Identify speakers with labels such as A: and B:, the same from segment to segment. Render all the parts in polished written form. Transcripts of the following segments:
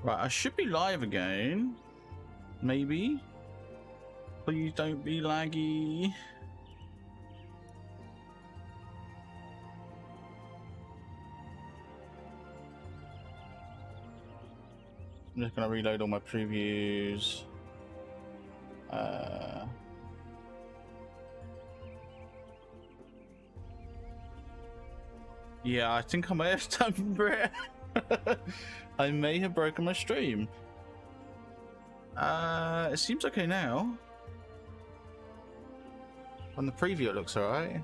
A: Right, I should be live again. Maybe. Please don't be laggy. I'm just going to reload all my previews. Yeah, I think I may have done Brit. I may have broken my stream. It seems okay now. On the preview it looks alright.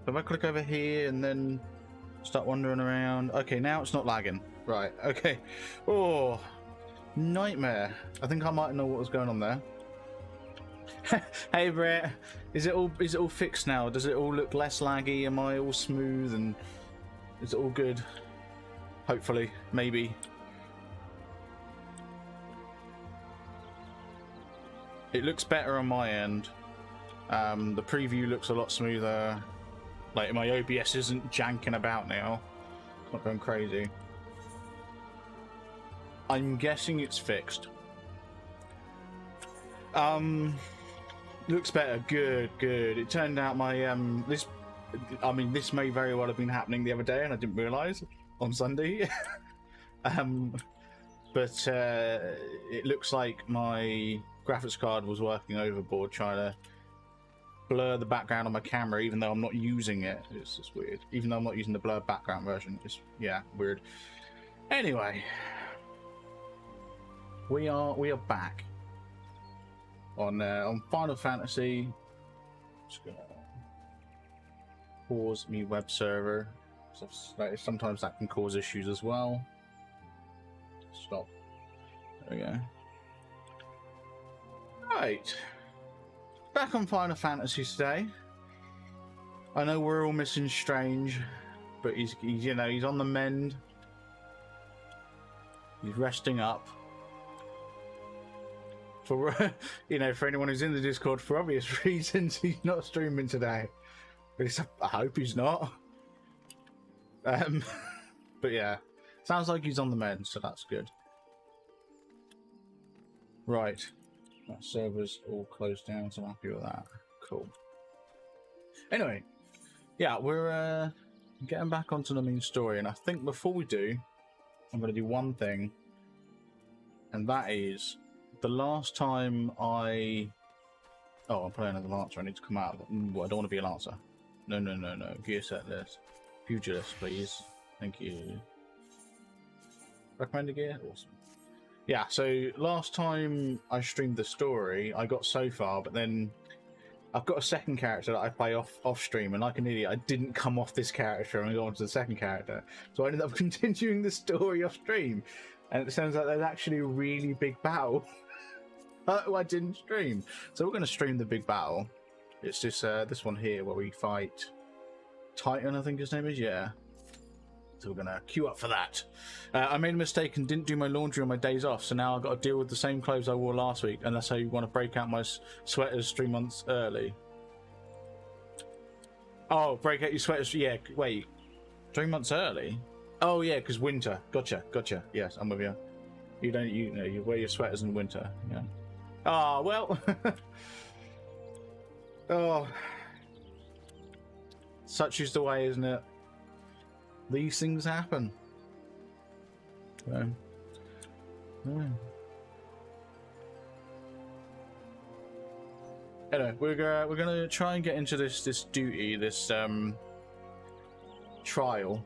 A: If I click over here and then start wandering around. Okay, now it's not lagging. Right, okay. Oh, nightmare. I think I might know what was going on there. Hey Brett, is it all fixed now? Does it all look less laggy? Am I all smooth and is it all good? Hopefully, maybe. It looks better on my end. The preview looks a lot smoother. Like my OBS isn't janking about now. It's not going crazy. I'm guessing it's fixed. Looks better. Good, good. It turned out my this may very well have been happening the other day and I didn't realise on Sunday. But it looks like my graphics card was working overboard trying to blur the background on my camera even though I'm not using it. It's just weird. Even though I'm not using the blurred background version. It's, yeah, weird. Anyway. We are back on Final Fantasy. Just gonna pause me web server. Sometimes that can cause issues as well. Stop. There we go. Right. Back on Final Fantasy today. I know we're all missing Strange, but he's you know, he's on the mend. He's resting up. For you know, for anyone who's in the Discord, for obvious reasons, he's not streaming today. At least I hope he's not. But yeah, sounds like he's on the mend, so that's good. Right, that server's all closed down, so I'm happy with that. Cool. Anyway, yeah, we're getting back onto the main story, and I think before we do, I'm going to do one thing, and that is the last time I'm playing as a Lancer. I need to come out. I don't want to be a Lancer. No. Gear set list. Pugilist, please. Thank you. Recommended gear? Awesome. Yeah, so last time I streamed the story, I got so far, but then I've got a second character that I play off stream, and like an idiot, I didn't come off this character and go on to the second character. So I ended up continuing the story off stream, and it sounds like there's actually a really big battle. Oh, I didn't stream. So we're going to stream the big battle. It's just this one here where we fight Titan, I think his name is, yeah. So we're going to queue up for that. I made a mistake and didn't do my laundry on my days off, so now I've got to deal with the same clothes I wore last week, unless I want to break out my sweaters 3 months early. Oh, break out your sweaters, yeah, wait. 3 months early? Oh yeah, because winter. Gotcha. Yes, I'm with you. You wear your sweaters in winter, yeah. Oh, well. Oh. Such is the way, isn't it? These things happen. Yeah. Anyway, we're gonna try and get into this duty, this trial.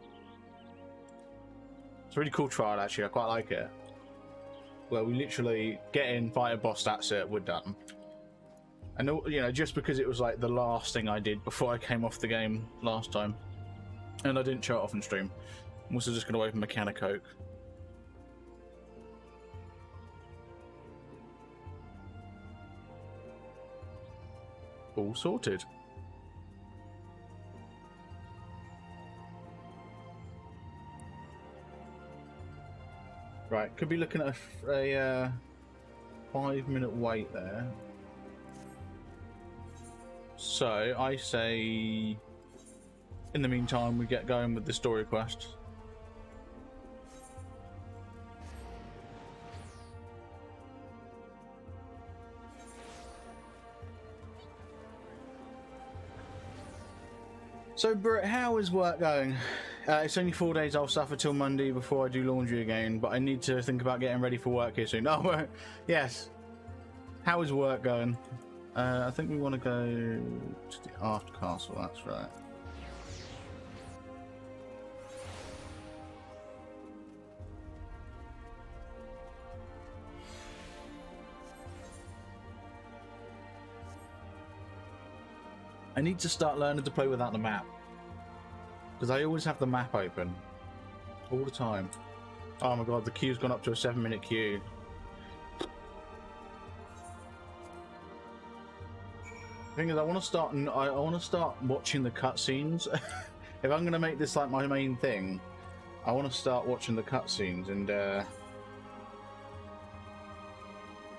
A: It's a really cool trial, actually. I quite like it. Where we literally get in, fight a boss, that's it, we're done. And you know, just because it was like the last thing I did before I came off the game last time, and I didn't show it off on stream. I'm also just going to open a can of Coke. All sorted. Right, could be looking at a 5-minute wait there. So I say in the meantime, we get going with the story quest. So, Britt, how is work going? It's only 4 days. I'll suffer till Monday before I do laundry again, but I need to think about getting ready for work here soon. Oh, yes. How is work going? I think we want to go to the After Castle, that's right. I need to start learning to play without the map. Because I always have the map open. All the time. Oh my god, the queue's gone up to a 7-minute queue. The thing is, I want to start watching the cutscenes. If I'm going to make this like my main thing, I want to start watching the cutscenes, and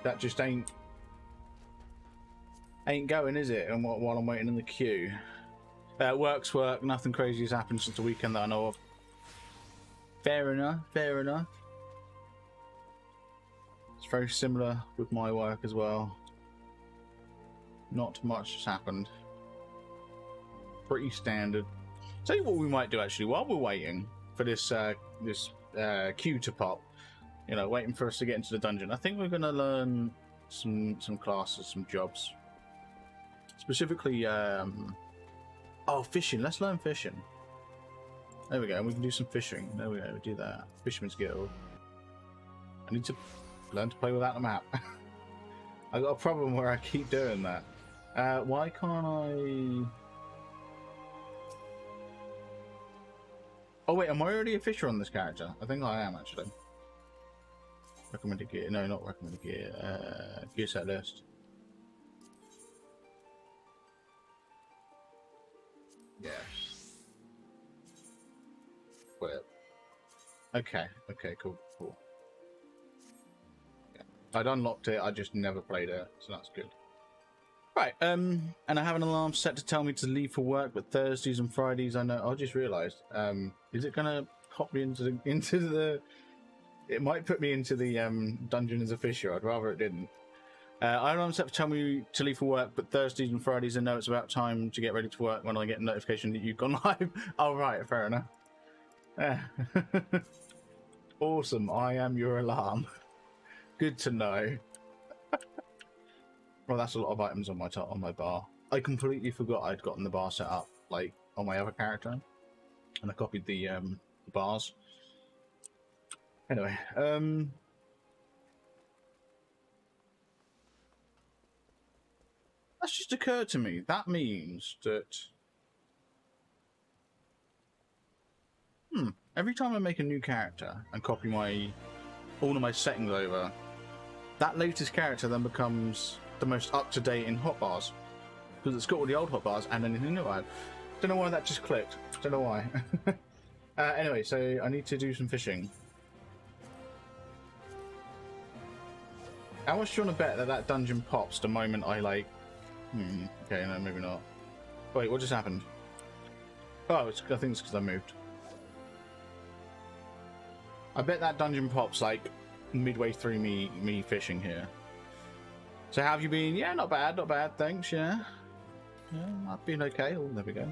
A: that just ain't going, is it? And while I'm waiting in the queue, work's work. Nothing crazy has happened since the weekend that I know of. Fair enough. Fair enough. It's very similar with my work as well. Not much has happened. Pretty standard. Tell you what we might do actually while we're waiting for this queue to pop. You know, waiting for us to get into the dungeon. I think we're gonna learn some classes, some jobs. Specifically, oh, fishing. Let's learn fishing. There we go. We can do some fishing. There we go. We do that. Fisherman's Guild. I need to learn to play without the map. I got a problem where I keep doing that. Why can't I? Oh wait, am I already a fisher on this character? I think I am actually. Recommended gear. No, not recommended gear. Gear set list. Yes. Well. Okay. Okay. Cool. Cool. Yeah. I'd unlocked it. I just never played it, so that's good. Right. And I have an alarm set to tell me to leave for work, but Thursdays and Fridays I know. I just realised. Is it gonna pop me into the? It might put me into the dungeon as a fisher. I'd rather it didn't. I'm set to tell me to leave for work, but Thursdays and Fridays I know it's about time to get ready to work when I get a notification that you've gone live. Oh, right, fair enough. Awesome, I am your alarm. Good to know. Well, that's a lot of items on my bar. I completely forgot I'd gotten the bar set up, like, on my other character. And I copied the bars. Anyway, that's just occurred to me. That means that every time I make a new character and copy all of my settings over, that latest character then becomes the most up-to-date in hotbars, because it's got all the old hotbars and anything new. I don't know why that just clicked. Don't know why. Anyway, so I need to do some fishing. How much do you want to bet that dungeon pops the moment I like? Okay, no, maybe not. Wait, what just happened? Oh, I think it's because I moved. I bet that dungeon pops like midway through me fishing here. So how have you been? Yeah, not bad, thanks, yeah. Yeah, I've been okay. Oh, there we go.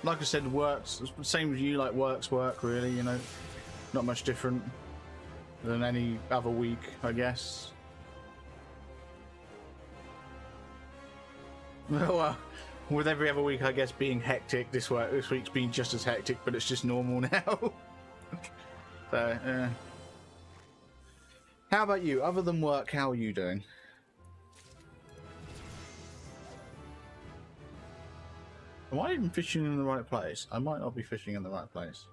A: Like I said, works, same as you, like work, really, you know. Not much different than any other week, I guess. Well, with every other week, I guess, being hectic, this week's been just as hectic, but it's just normal now. So, how about you? Other than work, how are you doing? Am I even fishing in the right place? I might not be fishing in the right place.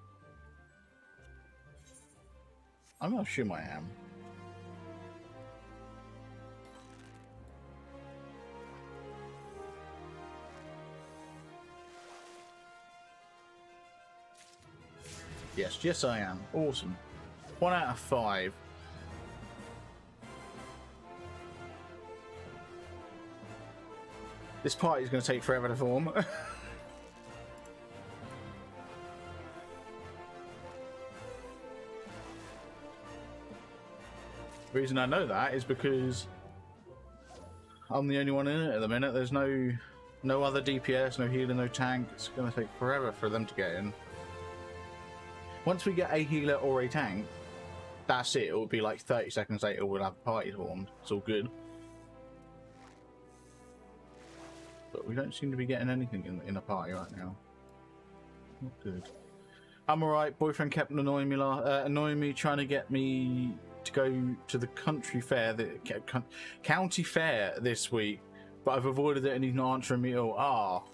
A: I'm not sure I am. Yes, I am. Awesome. 1 out of 5. This party is going to take forever to form. The reason I know that is because I'm the only one in it at the minute. There's no other DPS, no healer, no tank. It's going to take forever for them to get in. Once we get a healer or a tank, that's it. It will be like 30 seconds later we'll have a party formed. It's all good. But we don't seem to be getting anything in a party right now. Not good. I'm alright. Boyfriend kept annoying me, trying to get me to go to the county fair this week, but I've avoided it and he's not answering me at all.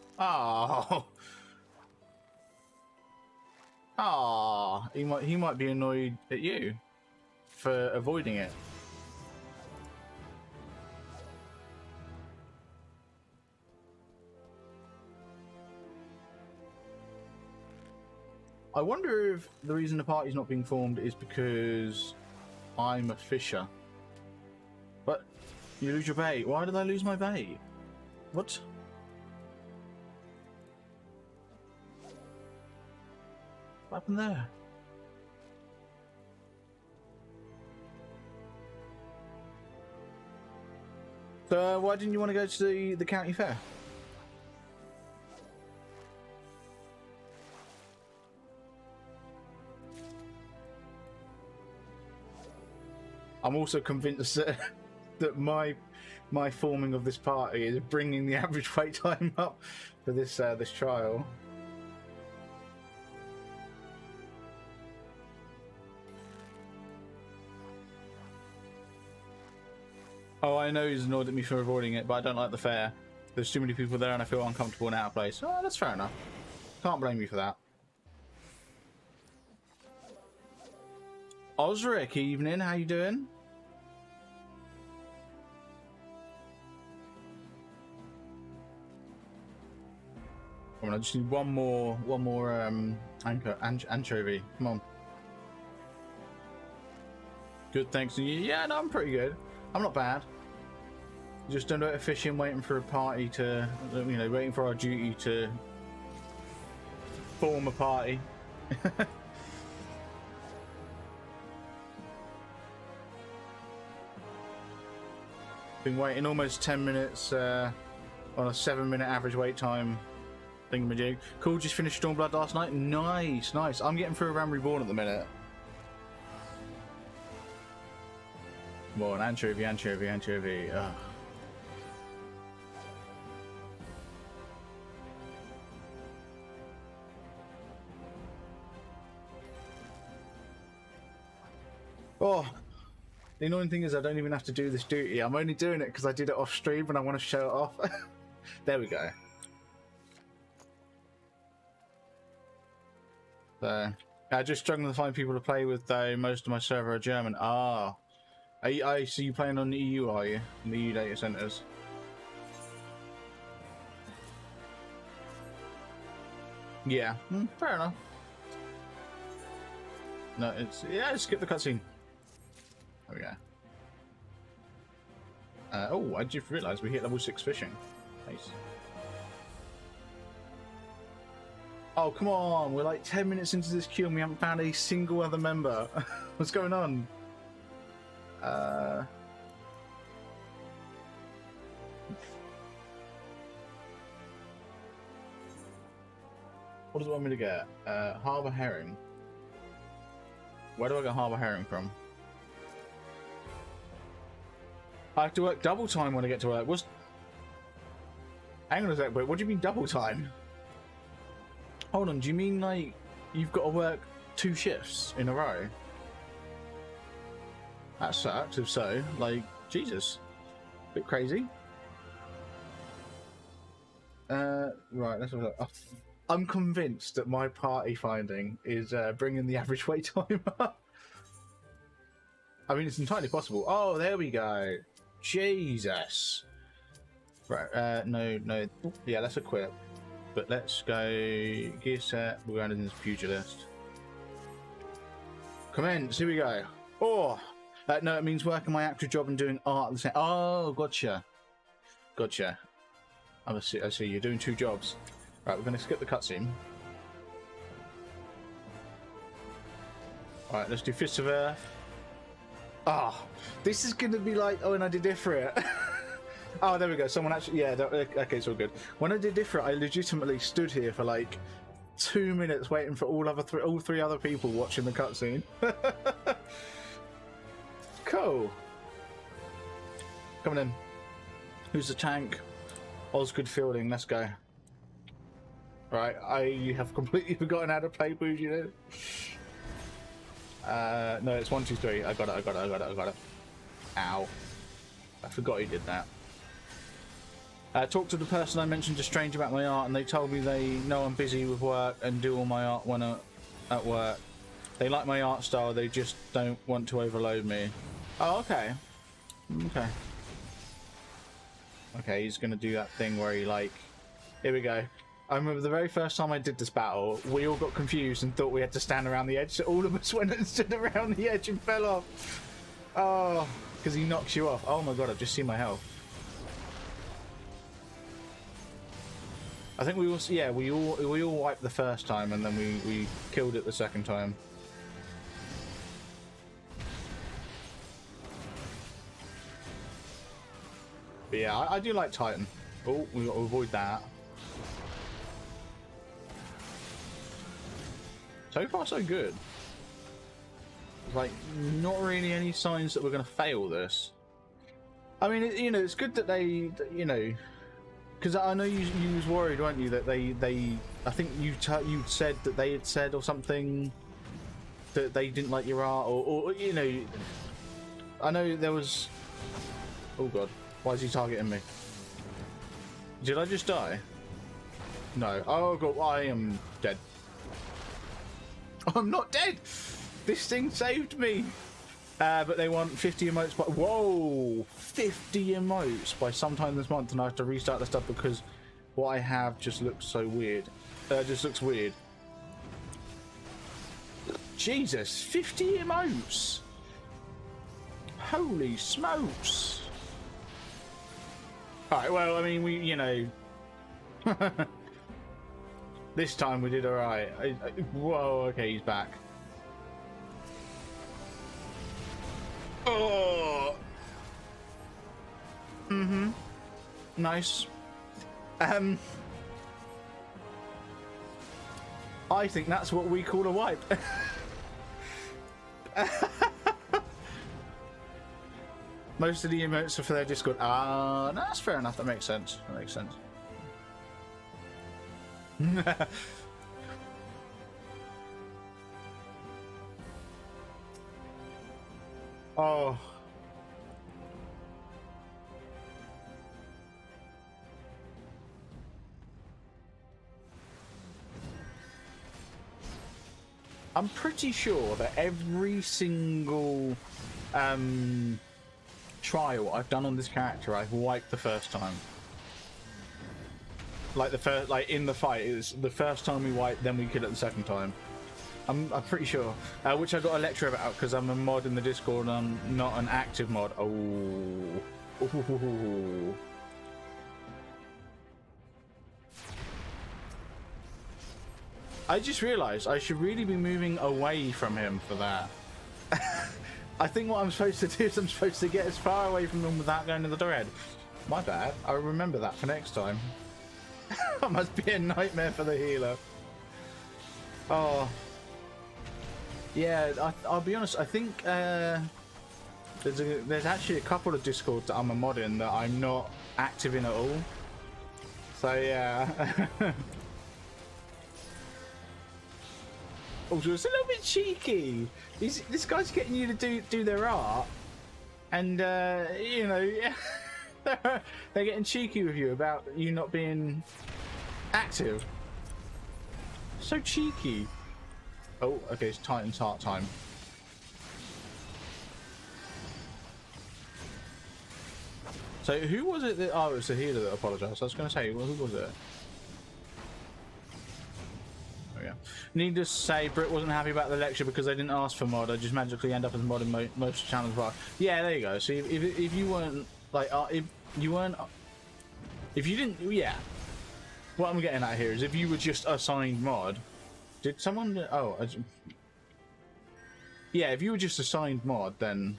A: He might be annoyed at you for avoiding it. I wonder if the reason the party's not being formed is because I'm a fisher. But you lose your bait. Why did I lose my bait? What? What happened there? So why didn't you want to go to the county fair? I'm also convinced that my forming of this party is bringing the average wait time up for this this trial. Oh, I know he's annoyed at me for avoiding it, but I don't like the fair. There's too many people there and I feel uncomfortable and out of place. Oh, that's fair enough. Can't blame you for that. Osric, evening, how you doing? Come on, I just need one more anchovy. Come on. Good, thanks. Yeah, no, I'm pretty good. I'm not bad. Just done a bit of fishing, waiting for a party to, you know, waiting for our duty to form a party. Been waiting almost 10 minutes on a 7-minute average wait time thingamajig. Cool, just finished Stormblood last night. Nice, nice. I'm getting through Ram Reborn at the minute. Well, an anchovy. Ugh. Oh. The annoying thing is I don't even have to do this duty. I'm only doing it because I did it off stream and I want to show it off. There we go. So, I'm just struggling to find people to play with though. Most of my server are German. Ah. So you playing on the EU, are you? In the EU data centers? Yeah. Fair enough. No, it's... Yeah, skip the cutscene. There we go. Oh, I just realised we hit level 6 fishing. Nice. Oh, come on! We're like 10 minutes into this queue and we haven't found a single other member. What's going on? What does it want me to get? Harbour herring. Where do I get harbour herring from? I have to work double time when I get to work. Hang on a sec, wait, what do you mean double time? Hold on, do you mean like you've got to work 2 shifts in a row? That sucks, if so. Like, Jesus. Bit crazy. Right, let's have a look. I'm convinced that my party finding is bringing the average wait time up. I mean, it's entirely possible. Oh, there we go. Jesus. Right, no. Yeah, let's equip. But let's go gear set. We're going into this pugilist. Commence. Here we go. Oh, no, it means working my actual job and doing art at the same. Oh, gotcha. I see. You're doing 2 jobs. Right, we're going to skip the cutscene. Alright, let's do Fist of Earth. Ah, oh, this is going to be like, oh, and I did Ifrit. Oh, there we go. Someone actually, yeah, okay, it's all good. When I did Ifrit, I legitimately stood here for like 2 minutes waiting for all 3 other people watching the cutscene. Cool. Coming in. Who's the tank? Osgood Fielding, let's go. Right, I have completely forgotten how to play Bougie. No, it's 1, 2, 3. I got it. Ow. I forgot he did that. Talked to the person I mentioned to Strange about my art, and they told me they know I'm busy with work and do all my art when at work. They like my art style, they just don't want to overload me. Oh, okay. Okay. Okay, he's gonna do that thing where he, like... Here we go. I remember the very first time I did this battle, we all got confused and thought we had to stand around the edge, so all of us went and stood around the edge and fell off. Oh, because he knocks you off. Oh my god, I've just seen my health. I think we all, yeah, we all wiped the first time and then we killed it the second time. But yeah, I do like Titan. Oh, we got to avoid that. So far, so good. Like, not really any signs that we're going to fail this. I mean, you know, it's good that they, you know, because I know you was worried, weren't you, that they I think you said that they had said or something that they didn't like your art, or you know, I know there was. Oh god, why is he targeting me? Did I just die? No. Oh god, I am dead. I'm not dead! This thing saved me! But they want 50 emotes by... Whoa! 50 emotes by sometime this month, and I have to restart the stuff because what I have just looks so weird. Just looks weird. Jesus! 50 emotes! Holy smokes! Alright, well, I mean, we, you know... This time we did alright. Whoa, okay, he's back. Oh! Mm-hmm. Nice. I think that's what we call a wipe. Most of the emotes are for their Discord. Ah, no, that's fair enough. That makes sense. That makes sense. Oh. I'm pretty sure that every single trial I've done on this character, I've wiped the first time. Like in the fight, it was the first time we wiped, then we kill it the second time. I'm pretty sure. Which I got a lecture about because I'm a mod in the Discord and I'm not an active mod. Oh. Ooh. I just realised I should really be moving away from him for that. I think what I'm supposed to do is I'm supposed to get as far away from him without going to the door head. My bad. I'll remember that for next time. That must be a nightmare for the healer. Oh. Yeah, I'll be honest, I think there's actually a couple of Discords that I'm a mod in that I'm not active in at all. So yeah. Also, it's a little bit cheeky. This guy's getting you to do their art, and you know, they're getting cheeky with you about you not being active. So cheeky. Oh, okay, it's Titan's heart time. So who was it that... Oh, it was the healer that apologised. I was going to say, who was it? Oh, yeah. Needless to say, Britt wasn't happy about the lecture because they didn't ask for mod. I just magically end up as mod in most channels. Yeah, there you go. So if you weren't... Like, if you weren't... If you didn't, yeah. What I'm getting at here is if you were just assigned mod, did someone? Oh, yeah. If you were just assigned mod, then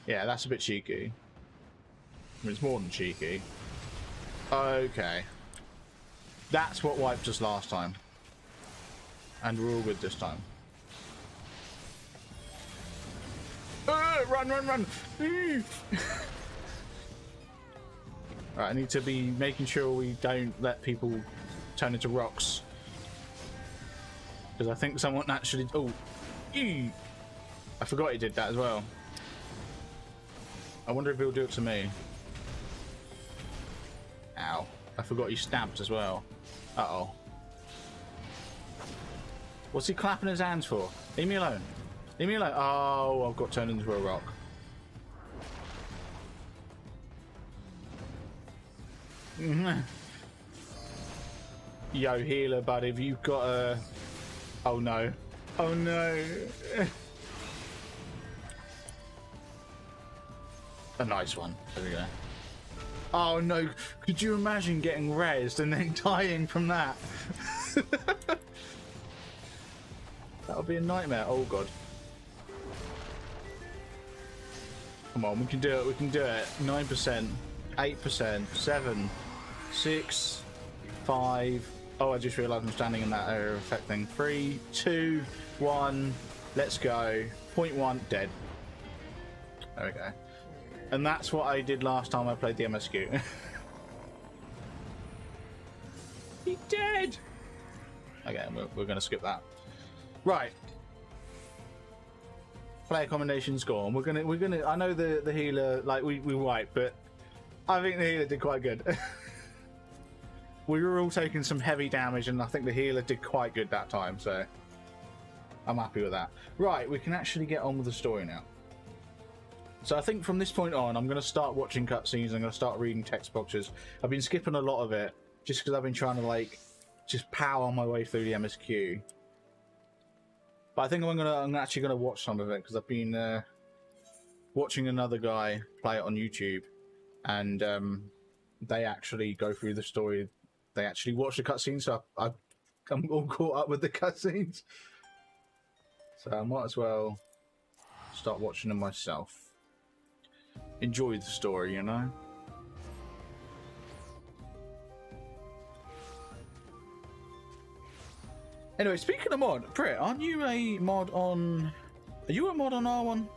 A: yeah, that's a bit cheeky. I mean, it's more than cheeky. Okay, that's what wiped us last time, and we're all good this time. Run, run, run! Right, I need to be making sure we don't let people turn into rocks. Because I think someone actually... Oh, I forgot he did that as well. I wonder if he'll do it to me. Ow. I forgot he stabbed as well. Uh-oh. What's he clapping his hands for? Leave me alone. Leave me alone. Oh, I've got turned into a rock. Yo, healer, bud, if you've got a... Oh, no. Oh, no. A nice one. There we go. Oh, no. Could you imagine getting rezzed and then dying from that? That would be a nightmare. Oh, God. Come on, we can do it. We can do it. 9%, 8%, 7, 6, 5. Oh, I just realised I'm standing in that area of effect thing. 3, 2, 1. Let's go. 0.1. Dead. There we go. And that's what I did last time I played the MSQ. He dead. Okay, we're going to skip that. Right. Player commendations gone. We're gonna. I know the healer, like we wiped, but I think the healer did quite good. We were all taking some heavy damage, and I think the healer did quite good that time. So I'm happy with that. Right, we can actually get on with the story now. So I think from this point on, I'm going to start watching cutscenes. I'm going to start reading text boxes. I've been skipping a lot of it just because I've been trying to like just power my way through the MSQ. But I think I'm actually gonna watch some of it because I've been watching another guy play it on YouTube, and they actually go through the story. They actually watch the cutscenes, so I'm all caught up with the cutscenes. So I might as well start watching them myself. Enjoy the story, you know. Anyway, speaking of mod, Prit, aren't you a mod on... Are you a mod on R1?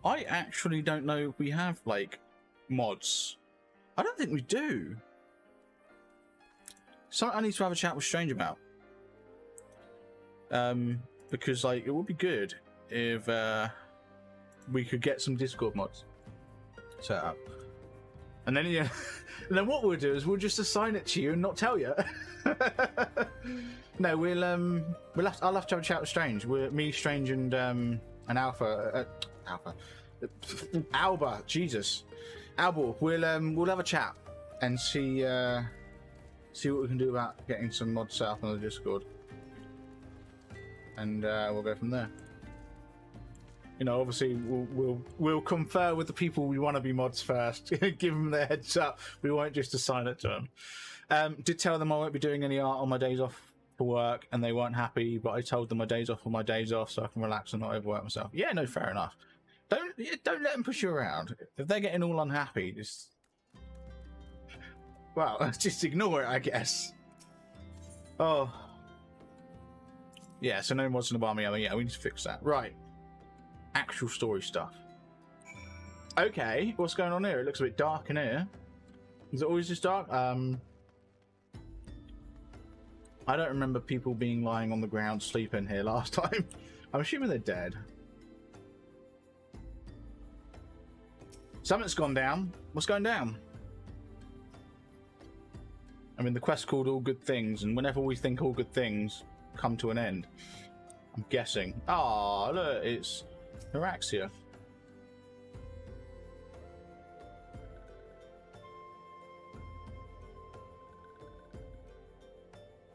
A: I actually don't know if we have, like, mods. I don't think we do. Something I need to have a chat with Strange about. Because, like, it would be good if we could get some Discord mods set up. And then, yeah, and then what we'll do is we'll just assign it to you and not tell you. No, I'll have to have a chat with Strange. Me, Strange, and Alpha, Alba. Jesus, Alba. We'll have a chat and see what we can do about getting some mods set up on the Discord, and we'll go from there. You know, obviously we'll confer with the people we want to be mods first. Give them their heads up. We won't just assign it to them. Did tell them I won't be doing any art on my days off for work, and they weren't happy. But I told them my days off are my days off, so I can relax and not overwork myself. Yeah, no, fair enough. Don't let them push you around. If they're getting all unhappy, just just ignore it, I guess. Oh, yeah. So no mods in the bar. Yeah, we need to fix that. Right. Actual story stuff. Okay, what's going on here? It looks a bit dark in here. Is it always this dark? I don't remember people being lying on the ground sleeping here last time. I'm assuming they're dead. Something's gone down. What's going down? I mean, the quest called All Good Things, and whenever we think all good things come to an end, I'm guessing. Ah, look, it's Araxia.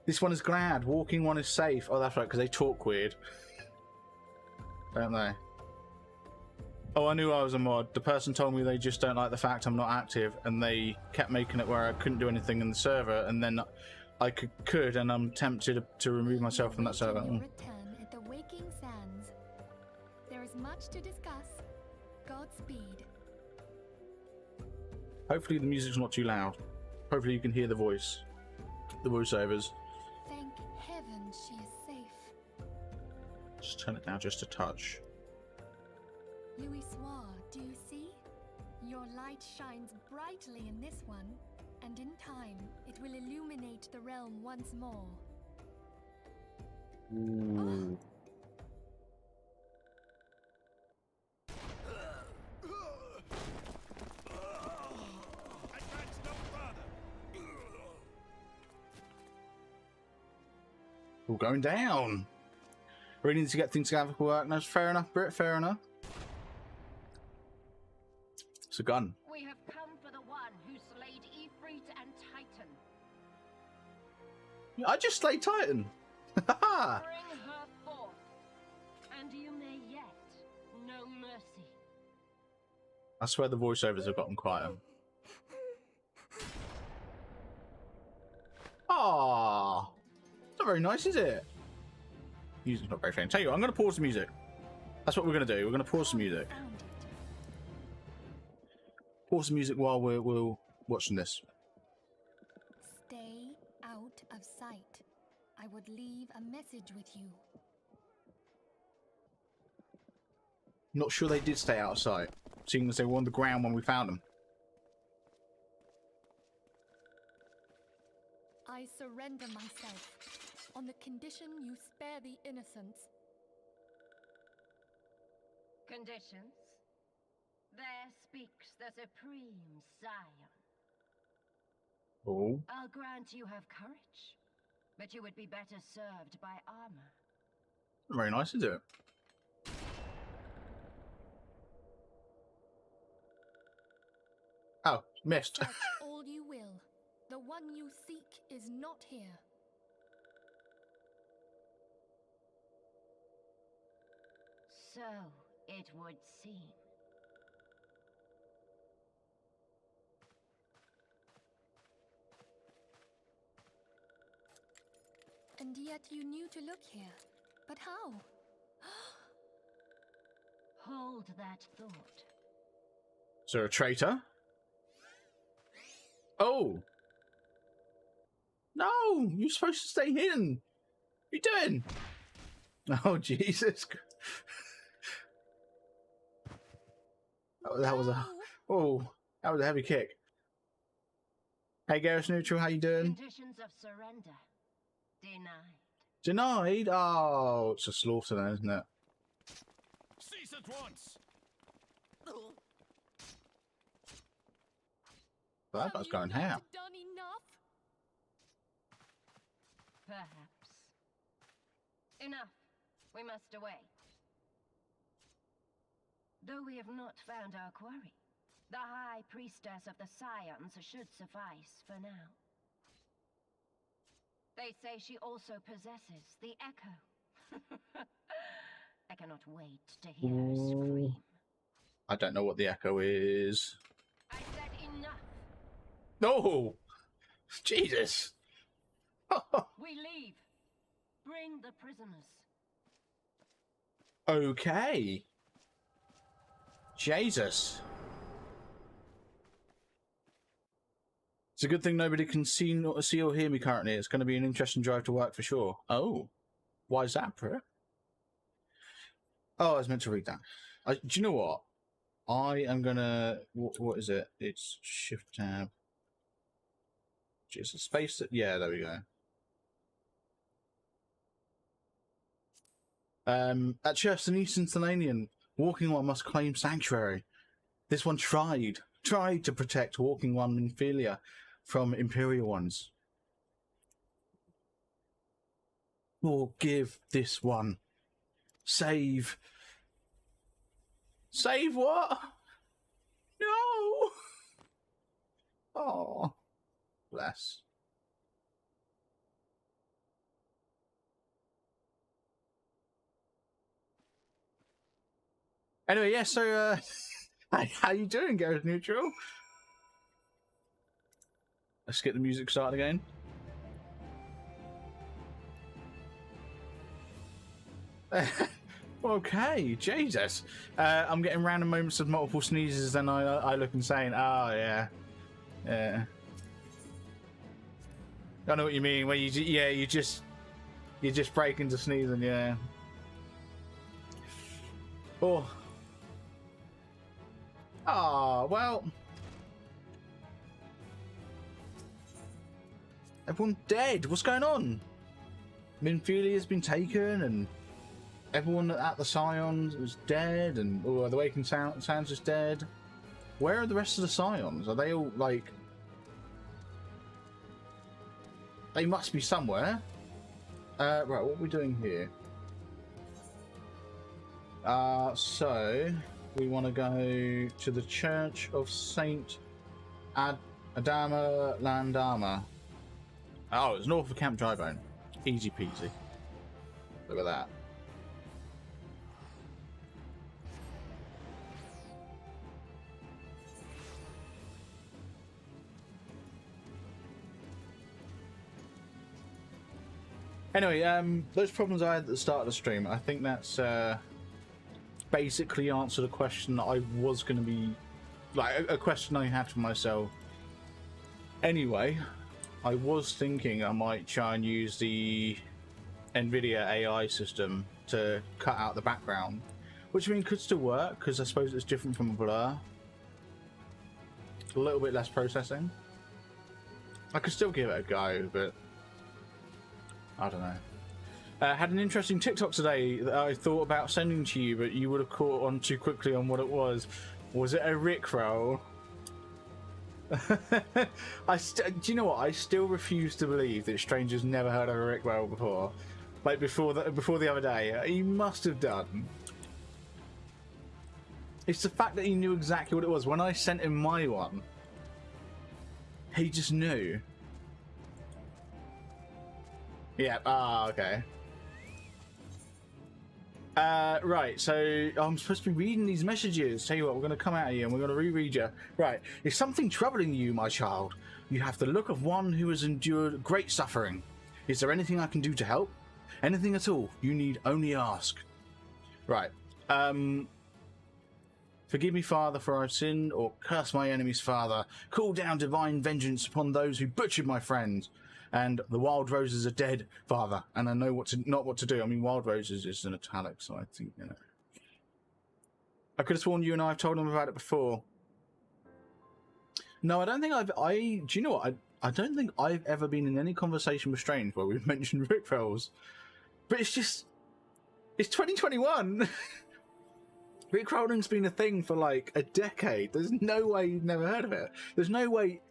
A: This one is glad. Walking one is safe. Oh, that's right, because they talk weird. Don't they? Oh, I knew I was a mod. The person told me they just don't like the fact I'm not active, and they kept making it where I couldn't do anything in the server, and then I could, and I'm tempted to remove myself from that server.
B: Your return at the Waking Sands. There is much to discuss. Godspeed.
A: Hopefully the music's not too loud. Hopefully you can hear the voiceovers.
B: Thank heaven she is safe.
A: Just turn it down just a touch.
B: Louis Soir, do you see? Your light shines brightly in this one, and in time it will illuminate the realm once more.
A: Ooh. All going down. Really need to get things together for work. No, fair enough, Britt. Fair enough. It's a gun.
C: We have come for the one who slayed Ifrit and Titan.
A: I just slayed Titan.
C: Bring her forth, and you may yet know mercy.
A: I swear the voiceovers have gotten quieter. Ah, not very nice, is it? Music's not very fair. Tell you what, I'm going to pause the music. That's what we're going to do. We're going to pause the music. Pause the music while we're watching this.
B: Stay out of sight. I would leave a message with you.
A: Not sure they did stay out of sight, seeing as they were on the ground when we found them.
B: I surrender myself on the condition you spare the innocents.
C: Conditions? There speaks the Supreme Scion.
A: Oh.
C: I'll grant you have courage, but you would be better served by armor.
A: Very nice, is it? Oh, missed.
B: Search all you will. The one you seek is not here.
C: So it would seem.
B: And yet you knew to look here. But how?
C: Hold that thought.
A: Is there a traitor? Oh! No! You're supposed to stay hidden! What are you doing? Oh, Jesus. That was a... Oh, that was a heavy kick. Hey, Garrus Neutral, how you doing?
C: Conditions of surrender. Denied.
A: Denied? Oh, it's a slaughter then, isn't it?
D: Cease at once.
A: That guy's going ham.
B: Done enough?
C: Perhaps. Enough. We must away. Though we have not found our quarry, the High Priestess of the Scions should suffice for now. They say she also possesses the Echo. I cannot wait to hear her scream.
A: I don't know what the Echo is.
C: I said enough.
A: No! Jesus!
C: We leave. Bring the prisoners.
A: Okay. Jesus. It's a good thing nobody can see or hear me currently. It's going to be an interesting drive to work for sure. Oh. Why is that, Britt? Oh, I was meant to read that. Do you know what? I am going to... What is it? It's Shift Tab. Just a space... Yeah, there we go. At Church and Eastern Selenian, Walking One must claim sanctuary. This one tried to protect Walking One Minfilia from Imperial ones. Forgive this one. Save. Save what? No. Oh, bless. Anyway, yeah, so, how you doing, Gareth Neutral? Let's get the music started again. Okay, Jesus. I'm getting random moments of multiple sneezes, and I look insane. Oh, yeah. Yeah. I know what you mean. Where you just break into sneezing, yeah. Oh. Ah, well. Everyone's dead. What's going on? Minfilia has been taken, and everyone at the Scions is dead, and the Waking Sands is dead. Where are the rest of the Scions? Are they all, like... They must be somewhere. Right, what are we doing here? So... We want to go to the Church of Saint Adama Landama. Oh, it's north of Camp Drybone. Easy peasy. Look at that. Anyway, those problems I had at the start of the stream, I think that's basically answered a question that I was going to be... Like, a question I had for myself. Anyway, I was thinking I might try and use the NVIDIA AI system to cut out the background. Which I mean could still work, because I suppose it's different from a blur. A little bit less processing. I could still give it a go, but... I don't know. Had an interesting TikTok today that I thought about sending to you, but you would have caught on too quickly on what it was. Was it a Rickroll? Do you know what? I still refuse to believe that strangers never heard of a Rickroll before. Like before the other day. He must have done. It's the fact that he knew exactly what it was. When I sent him my one, he just knew. Yeah, okay. Right, so I'm supposed to be reading these messages. Tell you what, we're going to come out of here and we're going to reread you. Right, is something troubling you, my child? You have the look of one who has endured great suffering. Is there anything I can do to help? Anything at all? You need only ask. Right, forgive me, Father, for I've sinned, or curse my enemy's father. Call down divine vengeance upon those who butchered my friends. And the wild roses are dead, Father, and I know not what to do. I mean, wild roses is an italic, so I think, you know. I could have sworn you and I have told him about it before. No, I don't think do you know what? I don't think I've ever been in any conversation with Strange where we've mentioned Rickrolls. But it's 2021! Rickrolling's been a thing for like a decade. There's no way you've never heard of it. There's no way...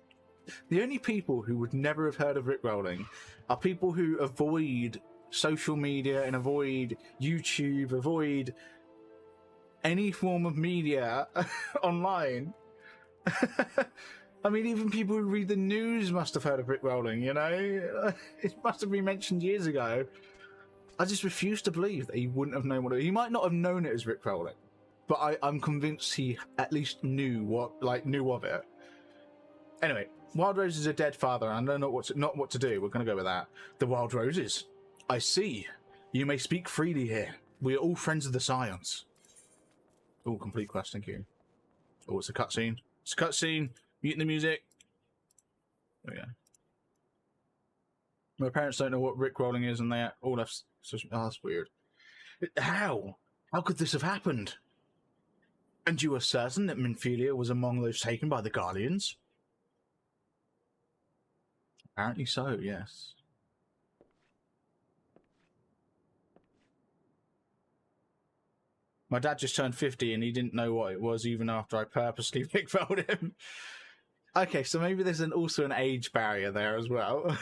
A: The only people who would never have heard of Rickrolling are people who avoid social media and avoid YouTube, avoid any form of media online. I mean, even people who read the news must have heard of Rickrolling, you know? It must have been mentioned years ago. I just refuse to believe that he wouldn't have known what it... He might not have known it as Rickrolling, but I'm convinced he at least knew of it. Anyway, Wild Roses are dead, Father, and I don't know not what to do. We're going to go with that. The Wild Roses. I see. You may speak freely here. We are all friends of the Scions. Oh, complete quest, thank you. Oh, it's a cutscene. It's a cutscene. Muting the music. There we go. My parents don't know what Rickrolling is, and they all have... Oh, that's weird. How? How could this have happened? And you are certain that Minfilia was among those taken by the Guardians? Apparently so, yes. My dad just turned 50 and he didn't know what it was even after I purposely pickrolled him. Okay, so maybe there's also an age barrier there as well.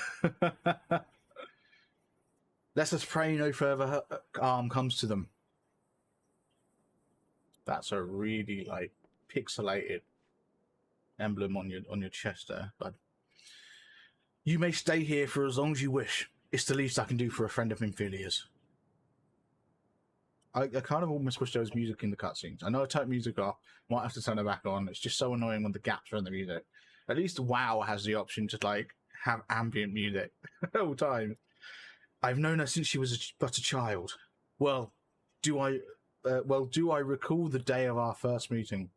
A: Let us pray no further harm comes to them. That's a really, like, pixelated emblem on your chest there, bud. You may stay here for as long as you wish. It's the least I can do for a friend of Minfilia's. I kind of almost wish there was music in the cutscenes. I know I turned music off, might have to turn it back on. It's just so annoying when the gaps are in the music. At least WoW has the option to like have ambient music at all times. I've known her since she was but a child. Well, do I recall the day of our first meeting?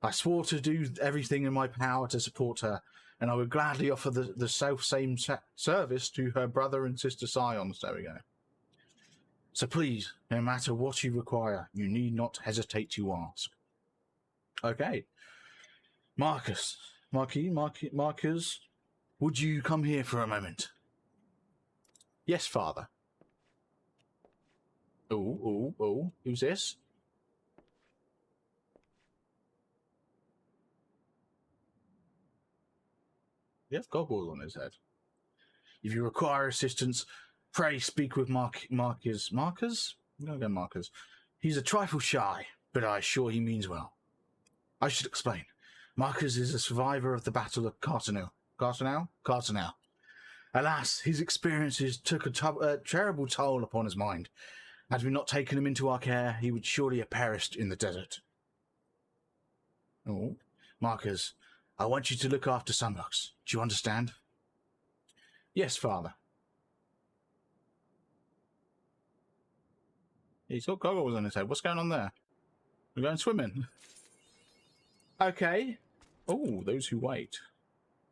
A: I swore to do everything in my power to support her, and I would gladly offer the self-same service to her brother and sister Scions. There we go. So please, no matter what you require, you need not hesitate to ask. Okay. Marcus, would you come here for a moment? Yes, father. Oh, who's this? He has goggles on his head. If you require assistance, pray speak with Marcus. Marcus? I'm going to go Marcus. He's a trifle shy, but I assure he means well. I should explain. Marcus is a survivor of the Battle of Cartanel. Cartanel. Alas, his experiences took a terrible toll upon his mind. Had we not taken him into our care, he would surely have perished in the desert. Oh, Marcus, I want you to look after Sunbox. Do you understand? Yes, father. He's got goggles on his head. What's going on there? We're going swimming. Okay. Oh, those who wait.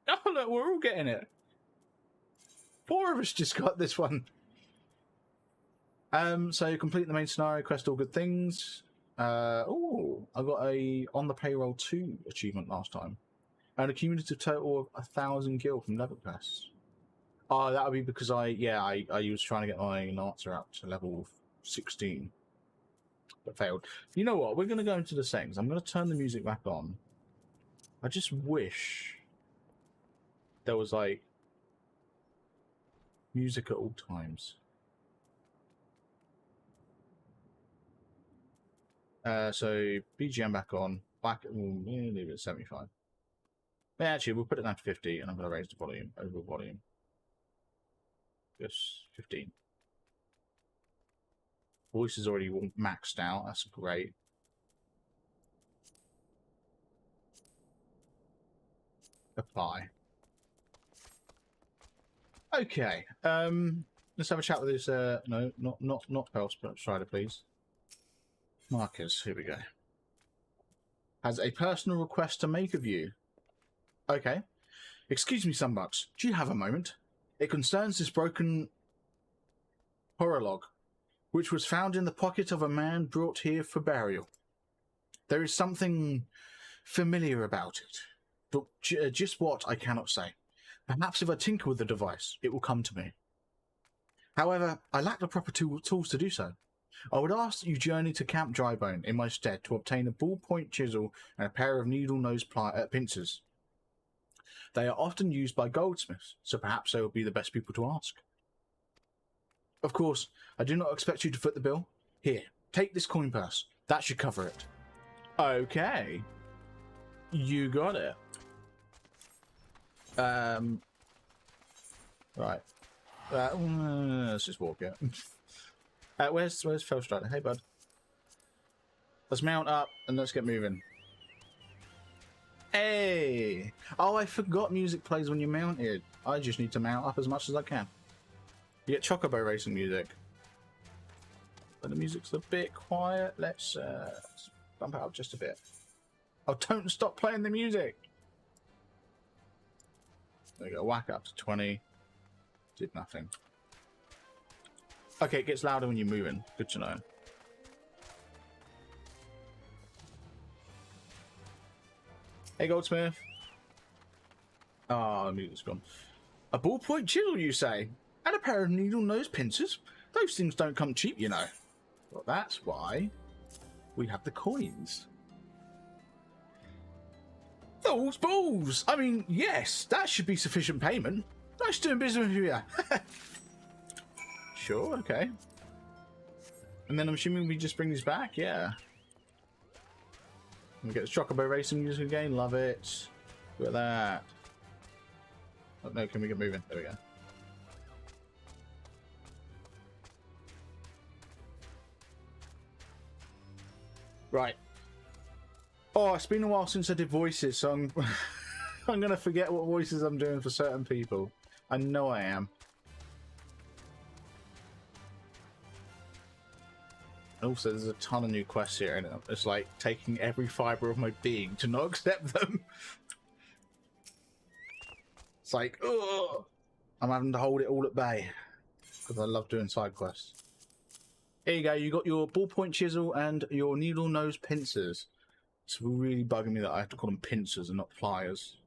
A: Oh, look, we're all getting it. 4 of us just got this one. So complete the main scenario, quest all good things. Oh, I got a on the payroll 2 achievement last time. And a cumulative total of 1,000 gil from level quests. Oh, that would be because I was trying to get my Lancer up to level 16. But failed. You know what? We're going to go into the settings. I'm going to turn the music back on. I just wish there was, like, music at all times. So, BGM back on. Leave it at 75. Yeah, actually, we'll put it down to 50, and I'm going to raise the volume, overall volume. Just 15. Voice is already maxed out, that's great. Apply. Okay, let's have a chat with this, no, not Pulse, but Strider, please. Marcus, here we go. Has a personal request to make of you. Okay. Excuse me, Sunbucks. Do you have a moment? It concerns this broken horror log, which was found in the pocket of a man brought here for burial. There is something familiar about it, but just what I cannot say. Perhaps if I tinker with the device, it will come to me. However, I lack the proper tools to do so. I would ask that you journey to Camp Drybone in my stead to obtain a ballpoint chisel and a pair of needle-nose pincers. They are often used by goldsmiths, so perhaps they will be the best people to ask. Of course, I do not expect you to foot the bill. Here, take this coin purse. That should cover it. Okay. You got it. Right. Let's just walk it. Where's Felstrider? Hey, bud. Let's mount up and let's get moving. Hey! Oh, I forgot music plays when you're mounted. I just need to mount up as much as I can. You get Chocobo racing music. But the music's a bit quiet. Let's bump it up just a bit. Oh, don't stop playing the music! There we go. Whack up to 20. Did nothing. Okay, it gets louder when you're moving. Good to know. Hey, Goldsmith. Oh, music's gone. A ballpoint chisel, you say? And a pair of needle-nose pincers? Those things don't come cheap, you know. Well, that's why we have the coins. Those balls! I mean, yes, that should be sufficient payment. Nice doing business with you. Sure, okay. And then I'm assuming we just bring these back? Yeah. We get the Chocobo racing music again. Love it. Look at that. Oh, no, can we get moving? There we go. Right. Oh, it's been a while since I did voices, so I'm, I'm going to forget what voices I'm doing for certain people. I know I am. Also, there's a ton of new quests here, and it's like taking every fibre of my being to not accept them. It's like, ugh! I'm having to hold it all at bay because I love doing side quests. Here you go. You got your ballpoint chisel and your needle nose pincers. It's really bugging me that I have to call them pincers and not pliers.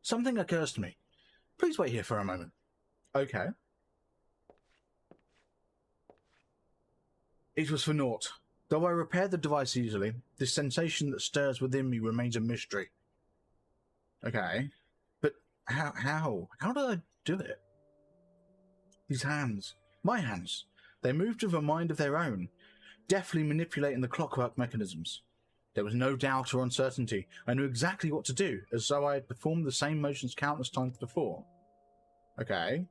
A: Something occurs to me. Please wait here for a moment. Okay. It was for naught. Though I repaired the device easily, the sensation that stirs within me remains a mystery. Okay. But how? How did I do it? These hands. My hands. They moved with a mind of their own, deftly manipulating the clockwork mechanisms. There was no doubt or uncertainty. I knew exactly what to do, as though I had performed the same motions countless times before. Okay.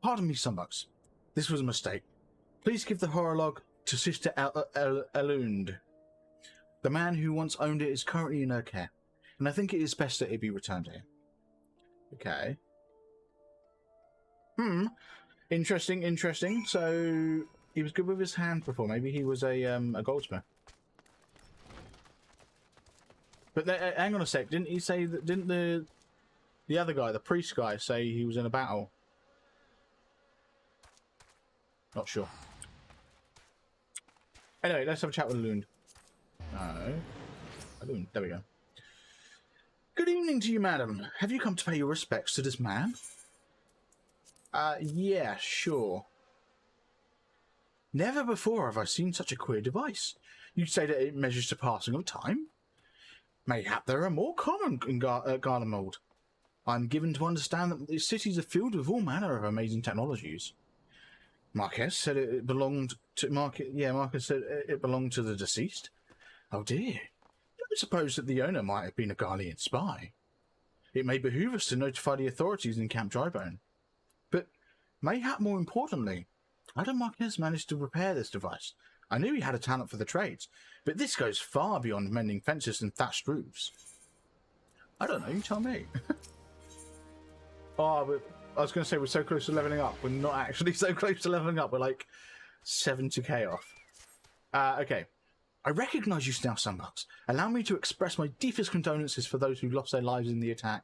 A: Pardon me, Sunbucks. This was a mistake. Please give the horror log to Sister Elund. The man who once owned it is currently in her care, and I think it is best that it be returned to him. Okay. Interesting. So he was good with his hand before. Maybe he was a goldsmith. But hang on a sec. Didn't he say that? Didn't the other guy, the priest guy, say he was in a battle? Not sure. Anyway, let's have a chat with Lund. No. Lund, there we go. Good evening to you, madam. Have you come to pay your respects to this man? Yeah, sure. Never before have I seen such a queer device. You'd say that it measures the passing of time? Mayhap there are more common in Garlemald. I'm given to understand that the cities are filled with all manner of amazing technologies. Marquez said it belonged to Marquez said it belonged to the deceased. Oh dear. I suppose that the owner might have been a Garlean spy. It may behoove us to notify the authorities in Camp Drybone. But mayhap more importantly, how did Marquez manage to repair this device? I knew he had a talent for the trades, but this goes far beyond mending fences and thatched roofs. I don't know, you tell me. Oh, but I was going to say we're so close to leveling up. We're not actually so close to leveling up. We're like 70k off. Okay. I recognise you now, Sunbucks. Allow me to express my deepest condolences for those who lost their lives in the attack.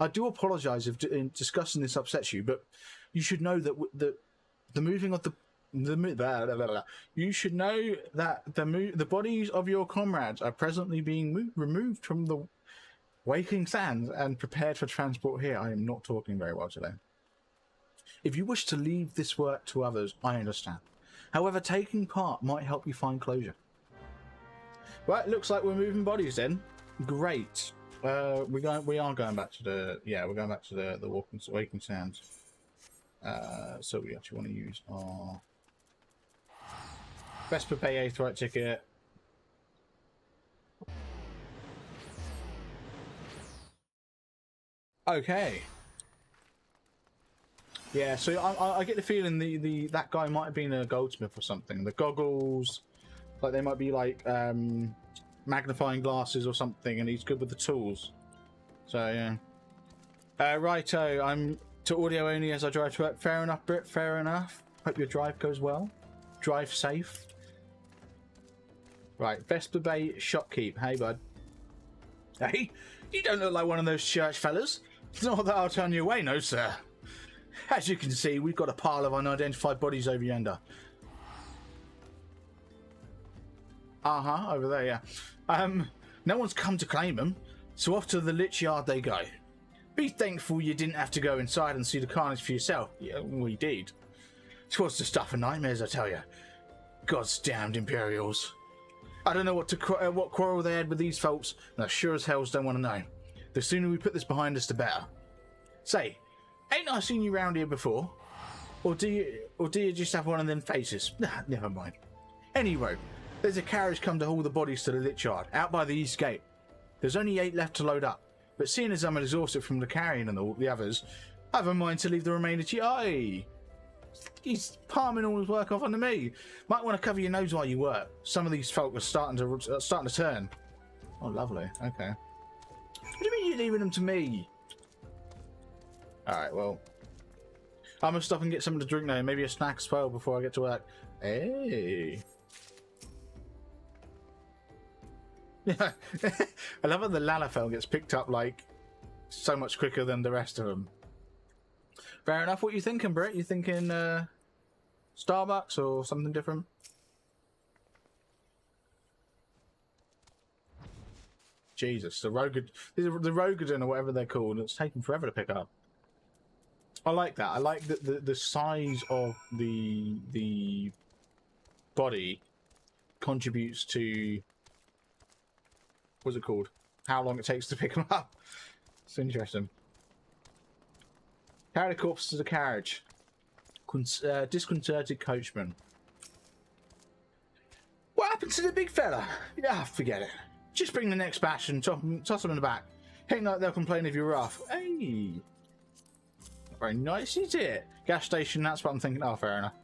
A: I do apologise if discussing this upsets you, but you should know that the moving of you should know that the bodies of your comrades are presently being removed from the waking sands and prepared for transport here. I am not talking very well today. If you wish to leave this work to others, I understand. However, taking part might help you find closure. Well, it looks like we're moving bodies then. Great. We are going back to the waking sands. So we actually want to use our Vesper Pay Aether ticket. Okay. Yeah, so I get the feeling that guy might have been a goldsmith or something. The goggles, like they might be like magnifying glasses or something, and he's good with the tools. So yeah. Righto, I'm to audio only as I drive to work. Fair enough, Britt. Fair enough. Hope your drive goes well. Drive safe. Right, Vesper Bay Shopkeep. Hey, bud. Hey, you don't look like one of those church fellas. Not that I'll turn you away, no, sir. As you can see, we've got a pile of unidentified bodies over yonder. Over there, yeah. No one's come to claim them, so off to the Lich Yard they go. Be thankful you didn't have to go inside and see the carnage for yourself. Yeah, we did. 'Twas the stuff of nightmares, I tell you. God's damned Imperials. I don't know what quarrel they had with these folks, and I sure as hells don't want to know. The sooner we put this behind us, the better. Say, ain't I seen you round here before? Or do you just have one of them faces? Nah, never mind. Anyway, there's a carriage come to haul the bodies to the Lich Yard, out by the east gate. There's only 8 left to load up, but seeing as I'm exhausted from the carrying and all the others, I have a mind to leave the remainder to you. Aye. He's palming all his work off onto me. Might want to cover your nose while you work. Some of these folk are starting to turn. Oh, lovely. Okay. What do you mean you're leaving them to me? Alright, well. I'm gonna stop and get something to drink now. Maybe a snack as well before I get to work. Hey. Yeah. I love how the Lalafell gets picked up like so much quicker than the rest of them. Fair enough. What you thinking, Brett? You thinking Starbucks or something different? Jesus, the Rogadin or whatever they're called. It's taken forever to pick up. I like that. I like the size of the body contributes to what's it called? How long it takes to pick them up. It's interesting. Carry the corpse to the carriage. Disconcerted coachman. What happened to the big fella? Ah, forget it. Just bring the next batch and toss them in the back. Ain't like they'll complain if you're rough. Hey. Very nice, is it? Gas station, that's what I'm thinking. Oh, fair enough.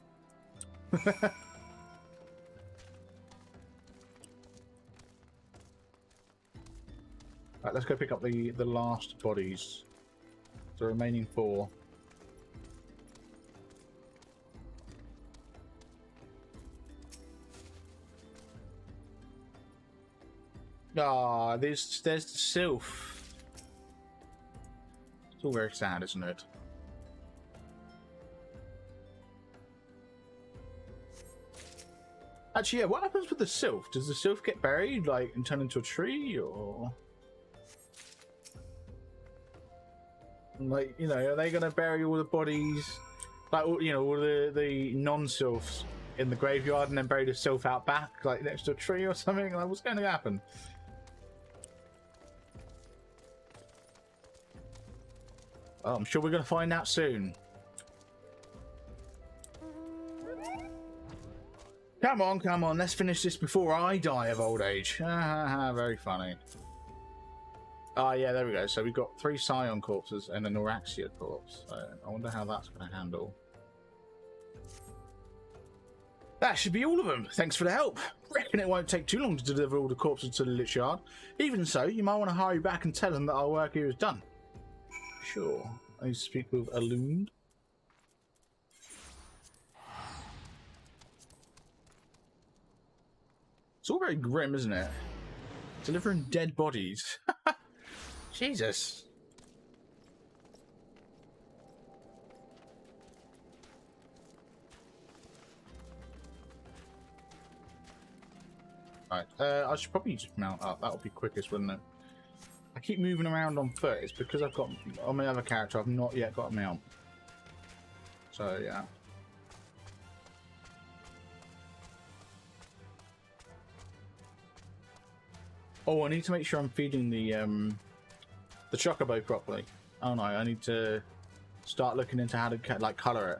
A: Right, let's go pick up the last bodies. The remaining 4. Ah, there's the sylph. It's all very sad, isn't it? Actually, yeah, what happens with the sylph? Does the sylph get buried, like, and turn into a tree, or... Like, you know, are they going to bury all the bodies, like, you know, all the non-sylphs in the graveyard and then bury the sylph out back, like, next to a tree or something? Like, what's going to happen? Oh, I'm sure we're going to find out soon. Come on, come on, let's finish this before I die of old age. Very funny. Ah, yeah, there we go. So we've got 3 Scion corpses and a Noraxia corpse. So I wonder how that's going to handle. That should be all of them. Thanks for the help. Reckon it won't take too long to deliver all the corpses to the Lich Yard. Even so, you might want to hurry back and tell them that our work here is done. Sure. I need to speak with Alund. It's all very grim, isn't it? Delivering dead bodies. Jesus. Right, I should probably just mount up. That would be quickest, wouldn't it? I keep moving around on foot. It's because I've got, on my other character, I've not yet got a mount. So, yeah. Oh, I need to make sure I'm feeding the chocobo properly. Oh no, I need to start looking into how to like color it.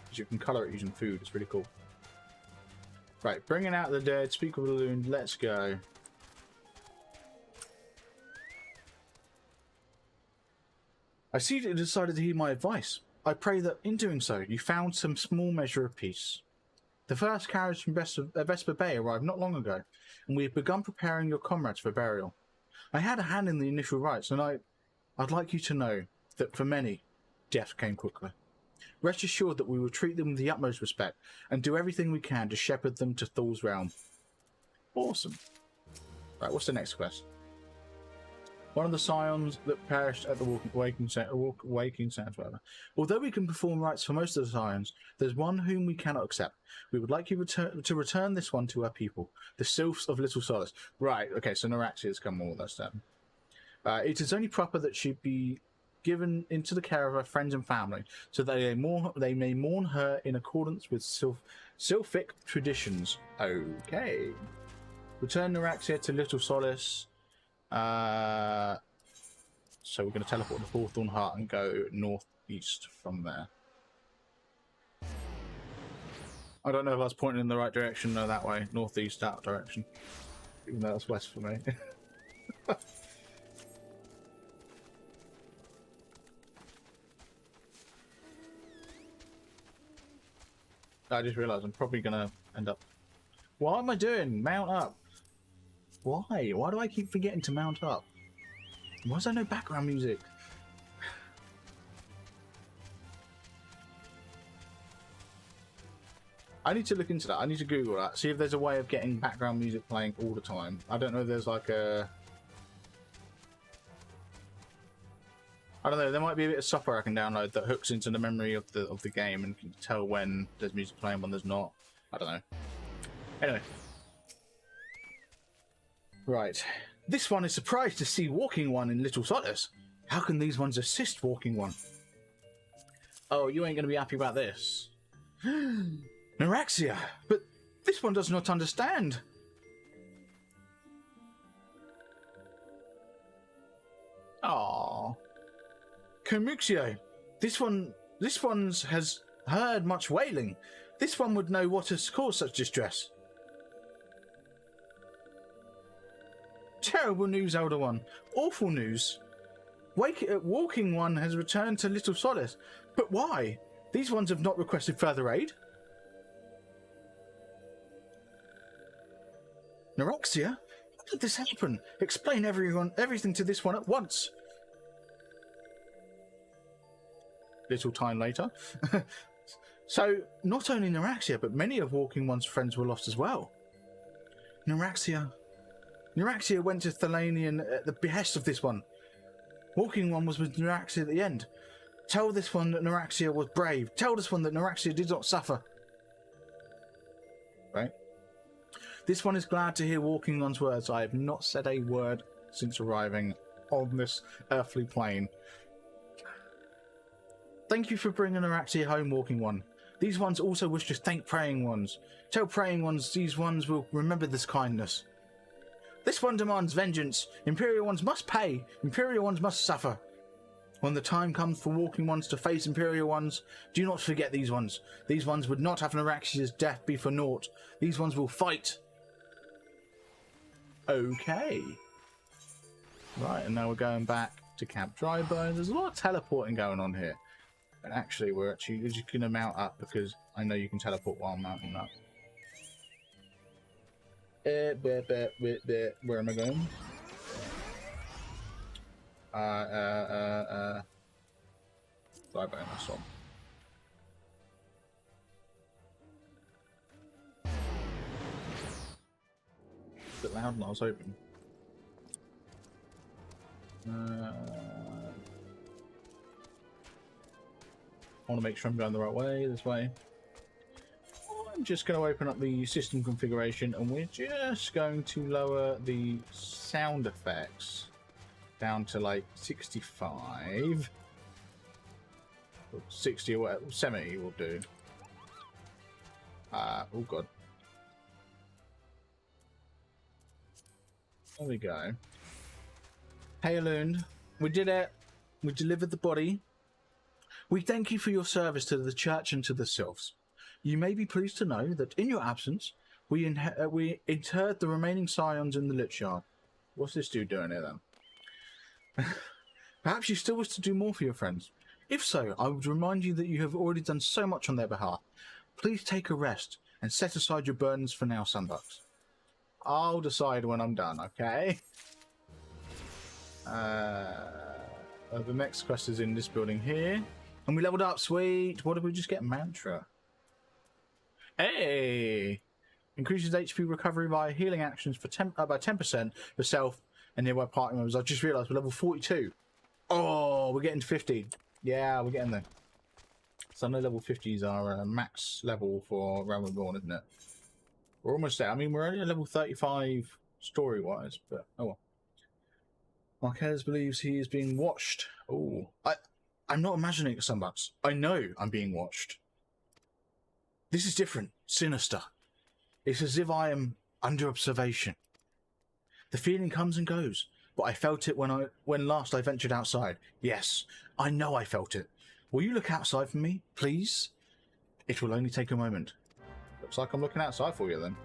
A: Because you can color it using food. It's really cool. Right, bringing out the dead. Speak with the loon. Let's go. I see that you decided to heed my advice. I pray that in doing so, you found some small measure of peace. The first carriage from Vesper Bay arrived not long ago, and we have begun preparing your comrades for burial. I had a hand in the initial rites, and I'd like you to know that for many, death came quickly. Rest assured that we will treat them with the utmost respect, and do everything we can to shepherd them to Thul's realm. Awesome. Right, what's the next quest? One of the scions that perished at the Waking Sands, whatever. Although we can perform rites for most of the scions, there's one whom we cannot accept. We would like you to return this one to our people, the Sylphs of Little Solace. Right, okay, so Noraxia's come all that stuff. It is only proper that she be given into the care of her friends and family, so that they may mourn her in accordance with Sylphic traditions. Okay. Return Noraxia to Little Solace. So we're going to teleport to Hawthorne Heart and go northeast from there. I don't know if I was pointing in the right direction. No, that way. Northeast, that direction. Even though that's west for me. I just realised I'm probably gonna end up. What am I doing? Mount up. Why? Why do I keep forgetting to mount up? Why is there no background music? I need to look into that. I need to Google that. See if there's a way of getting background music playing all the time. I don't know if there's like a... I don't know. There might be a bit of software I can download that hooks into the memory of the game and can tell when there's music playing, when there's not. I don't know. Anyway. Right. This one is surprised to see Walking One in Little Solace. How can these ones assist Walking One? Oh, you ain't going to be happy about this. Neuraxia! But this one does not understand. Aww. Komuxio. This one's has heard much wailing. This one would know what has caused such distress. Terrible news, Elder One. Awful news. Walking One has returned to Little Solace. But why? These ones have not requested further aid. Neuraxia? How did this happen? Explain everything to this one at once. Little time later. So, not only Neuraxia, but many of Walking One's friends were lost as well. Neuraxia went to Thalanian at the behest of this one. Walking One was with Neuraxia at the end. Tell this one that Neuraxia was brave. Tell this one that Neuraxia did not suffer. Right? This one is glad to hear Walking One's words. I have not said a word since arriving on this earthly plane. Thank you for bringing Neuraxia home, Walking One. These ones also wish to thank Praying Ones. Tell Praying Ones these ones will remember this kindness. This one demands vengeance. Imperial Ones must pay. Imperial Ones must suffer. When the time comes for Walking Ones to face Imperial Ones, do not forget these ones. These ones would not have Neuraxia's death be for naught. These ones will fight. Okay. Right, and now we're going back to Camp Drybones. There's a lot of teleporting going on here. And actually, we're just going to mount up because I know you can teleport while mounting up. Where am I going? Drybone, that's one. A bit loud and I was hoping. I want to make sure I'm going the right way, this way. I'm just going to open up the system configuration and we're just going to lower the sound effects down to like 65. 60 or whatever, 70 will do. Oh god. There we go. Hey Alund, we did it. We delivered the body. We thank you for your service to the church and to the sylphs. You may be pleased to know that in your absence, we interred the remaining scions in the Lich Yard. What's this dude doing here then? Perhaps you still wish to do more for your friends. If so, I would remind you that you have already done so much on their behalf. Please take a rest and set aside your burdens for now, Sunbucks. I'll decide when I'm done, okay? The next quest is in this building here. And we leveled up, sweet. What did we just get? Mantra. Hey! Increases HP recovery via healing actions for by 10% for self and nearby party members. I just realised we're level 42. Oh, we're getting to 50. Yeah, we're getting there. So I know level 50s are max level for Realm Reborn, isn't it? We're almost there. I mean, we're only at level 35 story-wise, but oh well. Marquez believes he is being watched. Oh, I'm not imagining it, Sunbucks. I know I'm being watched. This is different, sinister. It's as if I am under observation. The feeling comes and goes, but I felt it when last I ventured outside. Yes, I know I felt it. Will you look outside for me, please? It will only take a moment. Looks like I'm looking outside for you then.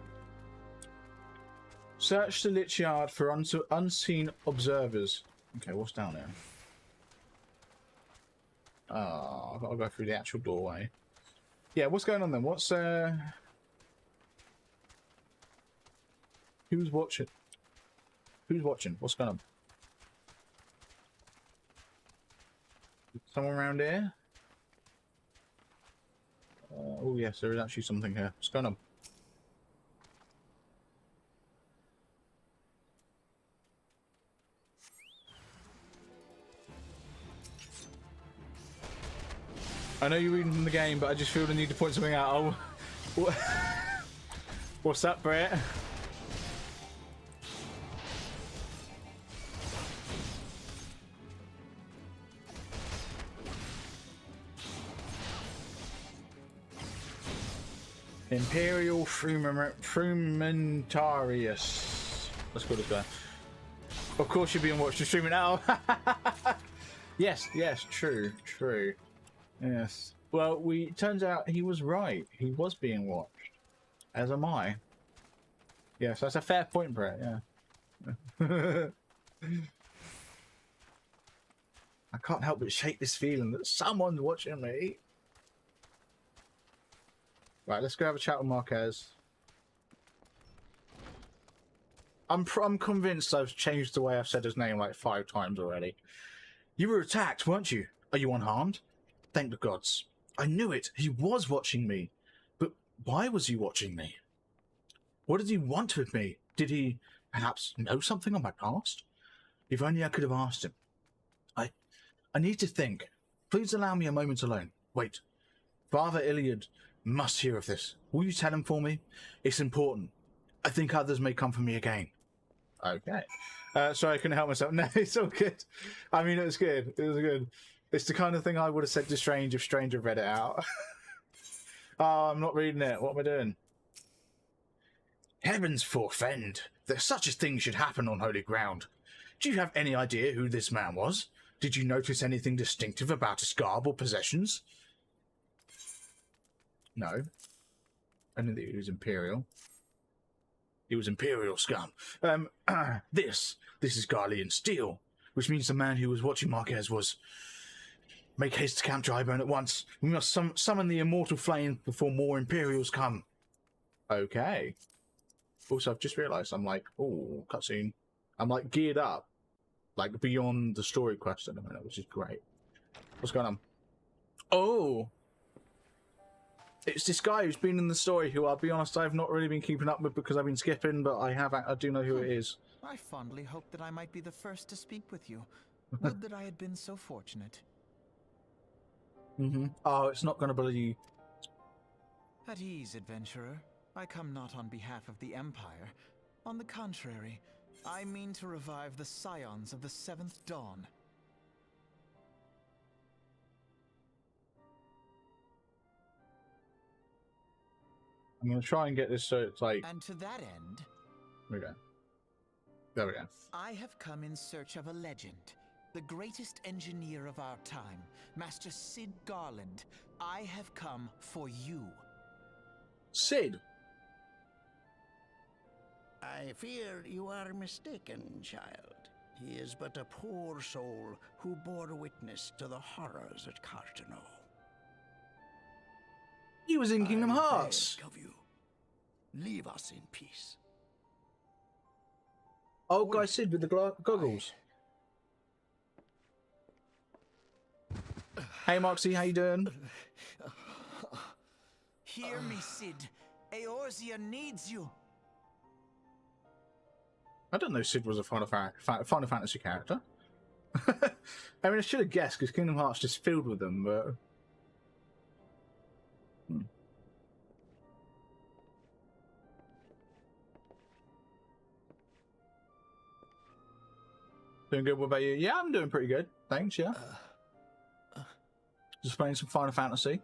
A: Search the Lich Yard for unseen observers. Okay, what's down there? Oh, I've got to go through the actual doorway. Yeah, what's going on then? What's who's watching? Who's watching? What's going on? Someone around here? Oh yes, there is actually something here. What's going on? I know you're reading from the game, but I just feel the need to point something out. Oh, what? What's up, Brett? Imperial Frumentarius. Let's go this guy. Of course you're being watched to stream it now. Yes, yes, true, true. Yes. Well, turns out he was right. He was being watched. As am I. Yes, that's a fair point, Brett, yeah. I can't help but shake this feeling that someone's watching me. Right, let's go have a chat with Marquez. I'm convinced I've changed the way I've said his name like 5 times already. You were attacked, weren't you? Are you unharmed? Thank the gods. I knew it. He was watching me. But why was he watching me? What did he want with me? Did he perhaps know something of my past? If only I could have asked him. I need to think. Please allow me a moment alone. Wait. Father Iliad must hear of this. Will you tell him for me? It's important. I think others may come for me again. Okay. Sorry, I couldn't help myself. No, it's all good. I mean, it was good. It was good. It's the kind of thing I would have said to Strange if Strange had read it out. Oh, I'm not reading it. What am I doing? Heavens forfend that such a thing should happen on holy ground. Do you have any idea who this man was? Did you notice anything distinctive about his garb or possessions? No. I knew that he was Imperial. He was Imperial scum. This is Garlean steel, which means the man who was watching Marquez was... Make haste to Camp Drybone at once. We must summon the immortal flame before more Imperials come. Okay. Also, I've just realised I'm like, oh, cutscene. I'm like geared up, like beyond the story quest at the minute, which is great. What's going on? Oh, it's this guy who's been in the story who, I'll be honest, I've not really been keeping up with because I've been skipping, but I do know who it is.
E: I fondly hoped that I might be the first to speak with you. Would that I had been so fortunate.
A: Oh, it's not going to believe.
E: At ease, adventurer. I come not on behalf of the Empire. On the contrary, I mean to revive the scions of the 7th Dawn.
A: I'm going to try and get this so it's like...
E: And to that end...
A: There we go. There we go.
E: I have come in search of a legend. The greatest engineer of our time, Master Cid Garland. I have come for you.
A: Cid!
F: I fear you are mistaken, child. He is but a poor soul who bore witness to the horrors at Cartano.
A: He was in Kingdom Hearts!
F: I beg of you, leave us in peace.
A: Old guy Cid with the goggles. Hey Moxie, how you doing?
E: Hear me, Cid. Eorzea needs you.
A: I don't know Cid was a Final Fantasy character. I mean, I should have guessed because Kingdom Hearts just filled with them, but... Doing good, what about you? Yeah, I'm doing pretty good. Thanks, yeah. Just playing some Final Fantasy.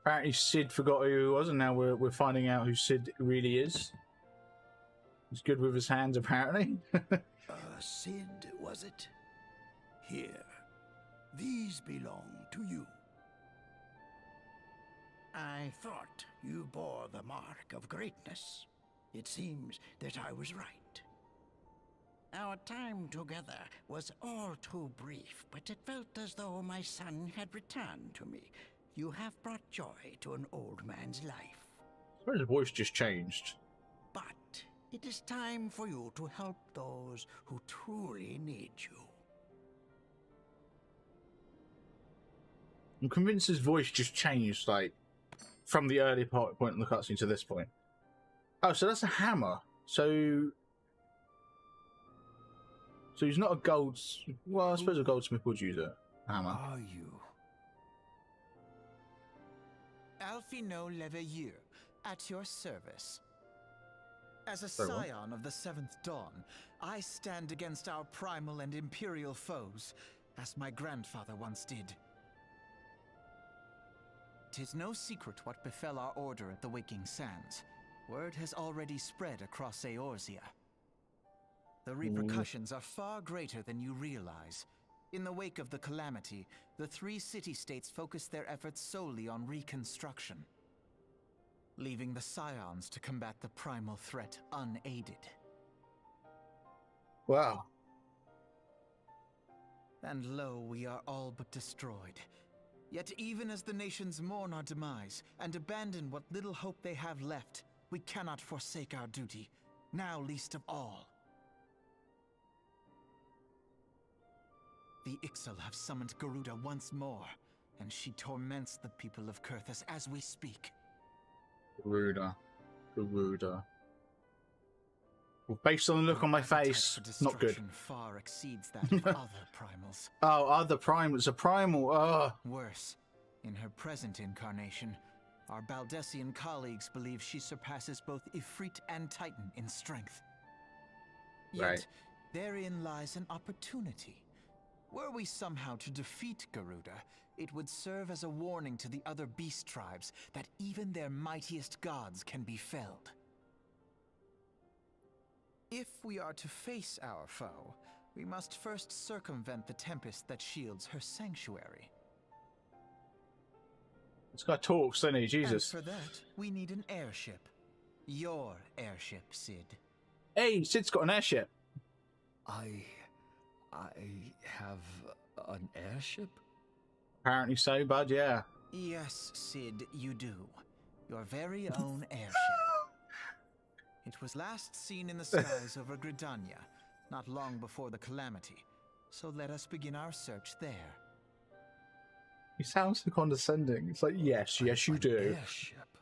A: Apparently Cid forgot who he was, and now we're finding out who Cid really is. He's good with his hands, apparently.
F: Cid, was it? Here. These belong to you. I thought you bore the mark of greatness. It seems that I was right. Our time together was all too brief, but it felt as though my son had returned to me. You have brought joy to an old man's life.
A: His voice just changed.
F: But it is time for you to help those who truly need you.
A: I'm convinced his voice just changed, like, from the early point in the cutscene to this point. Oh, so that's a hammer. So he's not a well, I suppose a goldsmith would use a hammer.
E: Are you? Alphino Leveilleur, at your service. As a
A: Very well.
E: scion of the Seventh Dawn, I stand against our primal and imperial foes, as my grandfather once did. 'Tis no secret what befell our order at the Waking Sands. Word has already spread across Eorzea. The repercussions are far greater than you realize. In the wake of the calamity, the 3 city-states focused their efforts solely on reconstruction, leaving the Scions to combat the primal threat unaided.
A: Wow.
E: And lo, we are all but destroyed. Yet even as the nations mourn our demise and abandon what little hope they have left, we cannot forsake our duty, now least of all. The Ixal have summoned Garuda once more, and she torments the people of Kurthus as we speak.
A: Garuda. Well, based on the look on my face, not good.
E: Far exceeds that of other primals.
A: Oh, other primals. A primal. Oh.
E: Worse, in her present incarnation, our Baldessian colleagues believe she surpasses both Ifrit and Titan in strength. Yet,
A: Right.
E: therein lies an opportunity. Were we somehow to defeat Garuda, it would serve as a warning to the other beast tribes that even their mightiest gods can be felled. If we are to face our foe, we must first circumvent the tempest that shields her sanctuary.
A: This guy talks, doesn't he? Jesus.
E: And for that, we need an airship. Your airship, Sid.
A: Hey, Sid's got an airship.
G: I have an airship?
A: Apparently so, bud, yeah.
E: Yes, Sid, you do. Your very own airship. It was last seen in the skies over Gridania, not long before the calamity. So let us begin our search there.
A: He sounds so condescending. It's like, yes, you
G: An
A: do.
G: Airship?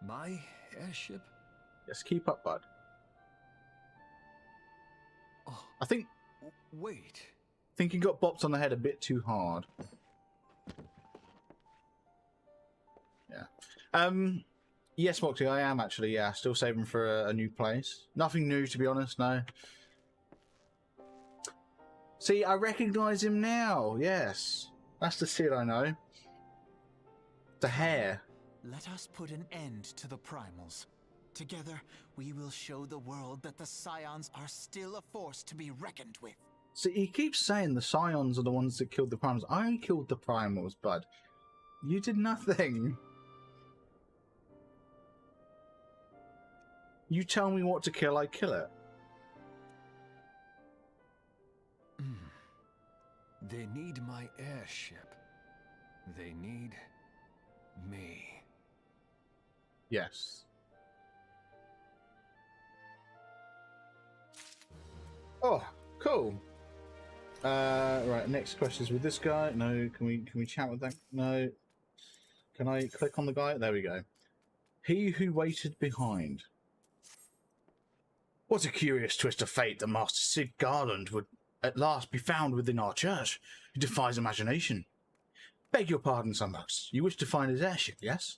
G: My airship?
A: Yes, keep up, bud.
G: Oh,
A: I think
G: wait.
A: he got bopped on the head a bit too hard. Yeah. Yes, Moxie, I am actually, yeah, still saving for a new place. Nothing new, to be honest, no. See, I recognise him now, yes. That's the Sid I know. The hair.
E: Let us put an end to the primals. Together, we will show the world that the Scions are still a force to be reckoned with.
A: See, he keeps saying the Scions are the ones that killed the Primals. I killed the Primals, bud. You did nothing. You tell me what to kill, I kill it.
G: They need my airship. They need me.
A: Yes. Oh, cool. Right, next question is with this guy. No, can we chat with that? No. Can I click on the guy? There we go. He who waited behind. What a curious twist of fate that Master Sid Garland would at last be found within our church. It defies imagination. Beg your pardon, Sunbucks. You wish to find his airship, yes?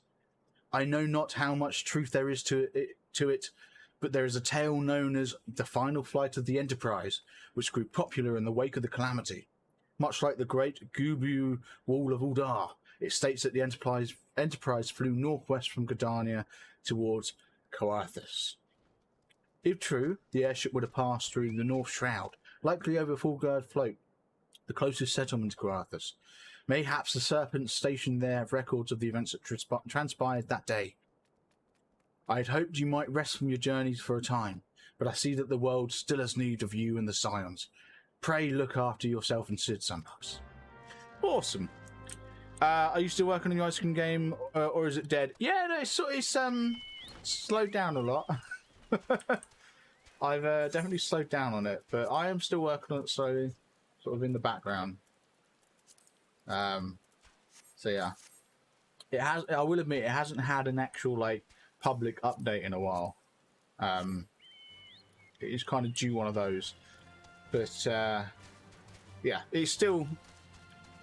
A: I know not how much truth there is to it, but there is a tale known as the final flight of the Enterprise, which grew popular in the wake of the calamity. Much like the great Gubu Wall of Uldar, it states that the Enterprise flew northwest from Gridania towards Coarthus. If true, the airship would have passed through the North Shroud, likely over Fulgard Float, the closest settlement to Coarthus. Mayhaps the Serpents stationed there have records of the events that transpired that day. I had hoped you might rest from your journeys for a time, but I see that the world still has need of you and the Scions. Pray look after yourself and Sid sometimes. Awesome. Are you still working on your ice cream game, or is it dead? Yeah, no, it's slowed down a lot. I've definitely slowed down on it, but I am still working on it slowly, sort of in the background. So yeah, it has. I will admit, it hasn't had an actual like public update in a while. It is kind of due one of those, but yeah, it's still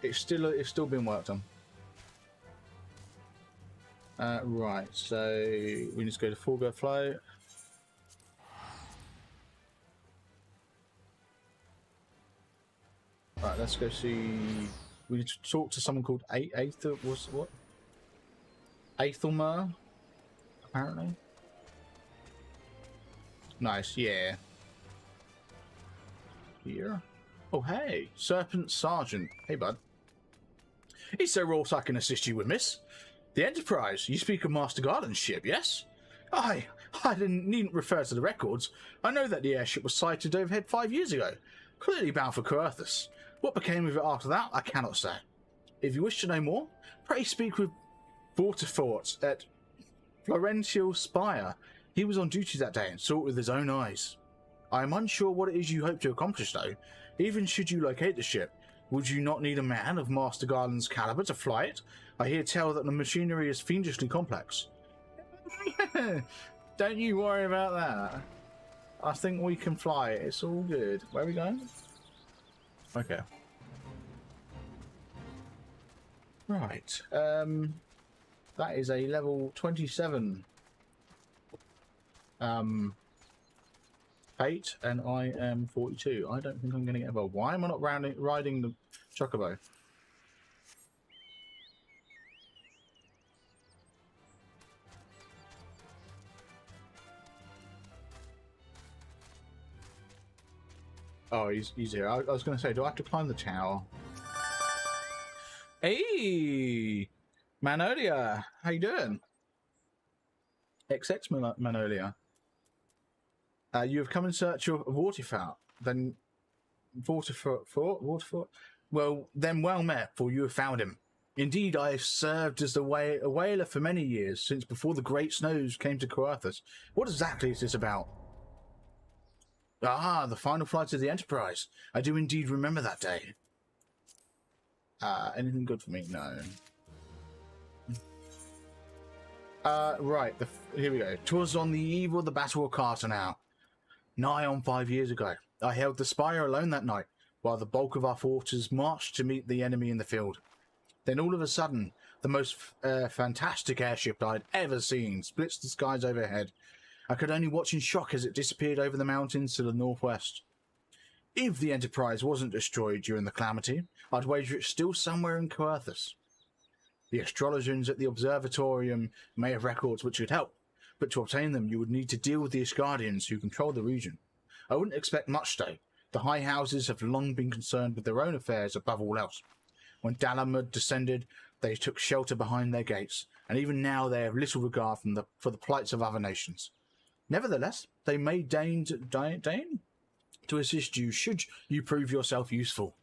A: being worked on. Right, so we need to go to Full Go Flow. Right, let's go see. We need to talk to someone called Aether. Was what? Aethelmer, apparently. Nice, yeah. Here. Oh, hey, Serpent Sergeant. Hey, bud. Is there aught I can assist you with, miss? The Enterprise. You speak of Master Garland's ship, yes? I needn't refer to the records. I know that the airship was sighted overhead 5 years ago, clearly bound for Coerthus. What became of it after that, I cannot say. If you wish to know more, pray speak with Vortifort at Florential Spire. He was on duty that day and saw it with his own eyes. I am unsure what it is you hope to accomplish, though. Even should you locate the ship, would you not need a man of Master Garland's caliber to fly it? I hear tell that the machinery is fiendishly complex. Don't you worry about that. I think we can fly it. It's all good. Where are we going? Okay. Right. That is a level 27 fate, and I am 42. I don't think I'm going to get above. Why am I not riding the chocobo? Oh, he's here. I was going to say, do I have to climb the tower? Hey, Manolia, how you doing? XX Manolia. You have come in search of Vortifort. Then Vortifort. Well, then well met, for you have found him. Indeed, I have served as a whaler for many years, since before the Great Snows came to Coerthus. What exactly is this about? Ah, the final flight of the Enterprise. I do indeed remember that day. Anything good for me? No. Right. Here we go. 'Twas on the eve of the Battle of Carteneau, nigh on 5 years ago. I held the spire alone that night, while the bulk of our forces marched to meet the enemy in the field. Then all of a sudden, the most fantastic airship I'd ever seen splits the skies overhead. I could only watch in shock as it disappeared over the mountains to the northwest. If the Enterprise wasn't destroyed during the calamity, I'd wager it's still somewhere in Coerthus. The astrologers at the observatorium may have records which would help, but to obtain them you would need to deal with the Asgardians who control the region. I wouldn't expect much though. The high houses have long been concerned with their own affairs above all else. When Dalamud descended, they took shelter behind their gates, and even now they have little regard for the plights of other nations. Nevertheless, they may deign to assist you should you prove yourself useful.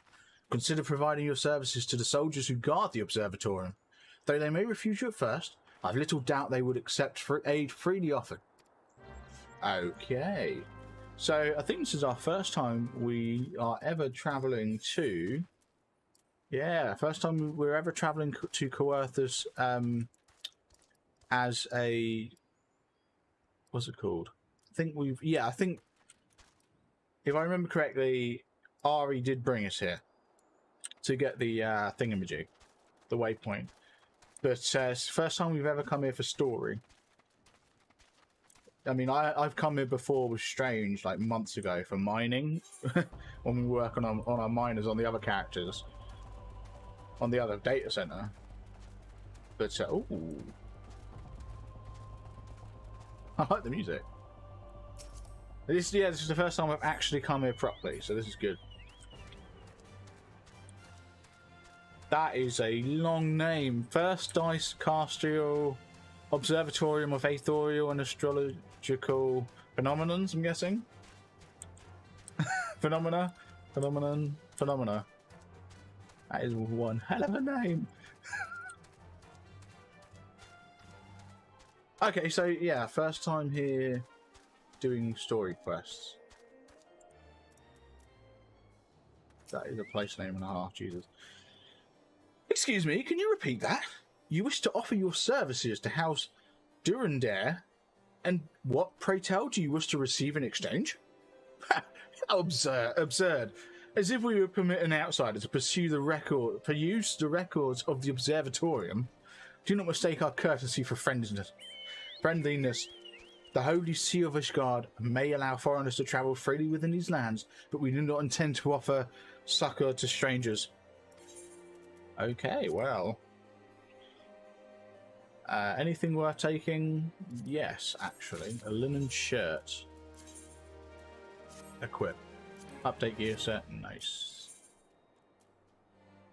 A: Consider providing your services to the soldiers who guard the observatorium. Though they may refuse you at first, I've little doubt they would accept aid freely offered. Okay. So I think this is our first time we are ever travelling to... Yeah, first time we're ever travelling to Coerthus as a... What's it called? I think I think if I remember correctly, Ari did bring us here to get the thingamajig, the waypoint. But it's the first time we've ever come here for story. I mean, I've come here before with Strange, like months ago, for mining, when we were working on our miners on the other characters, on the other data center. But, ooh. I like the music. This is the first time I've actually come here properly, so this is good. That is a long name. First Dice Castiel Observatorium of Aetherial and Astrological Phenomenons, I'm guessing. Phenomena. That is one hell of a name. Okay, so yeah, first time here doing story quests. That is a place name and a half, Jesus. Excuse me, can you repeat that? You wish to offer your services to House Durandare, and what, pray tell, do you wish to receive in exchange? How absurd. As if we would permit an outsider to peruse the records of the observatorium. Do not mistake our courtesy for friendliness. The Holy See of Ishgard may allow foreigners to travel freely within these lands, but we do not intend to offer succor to strangers. Okay, well. Anything worth taking? Yes, actually. A linen shirt. Equip. Update gear set. Nice.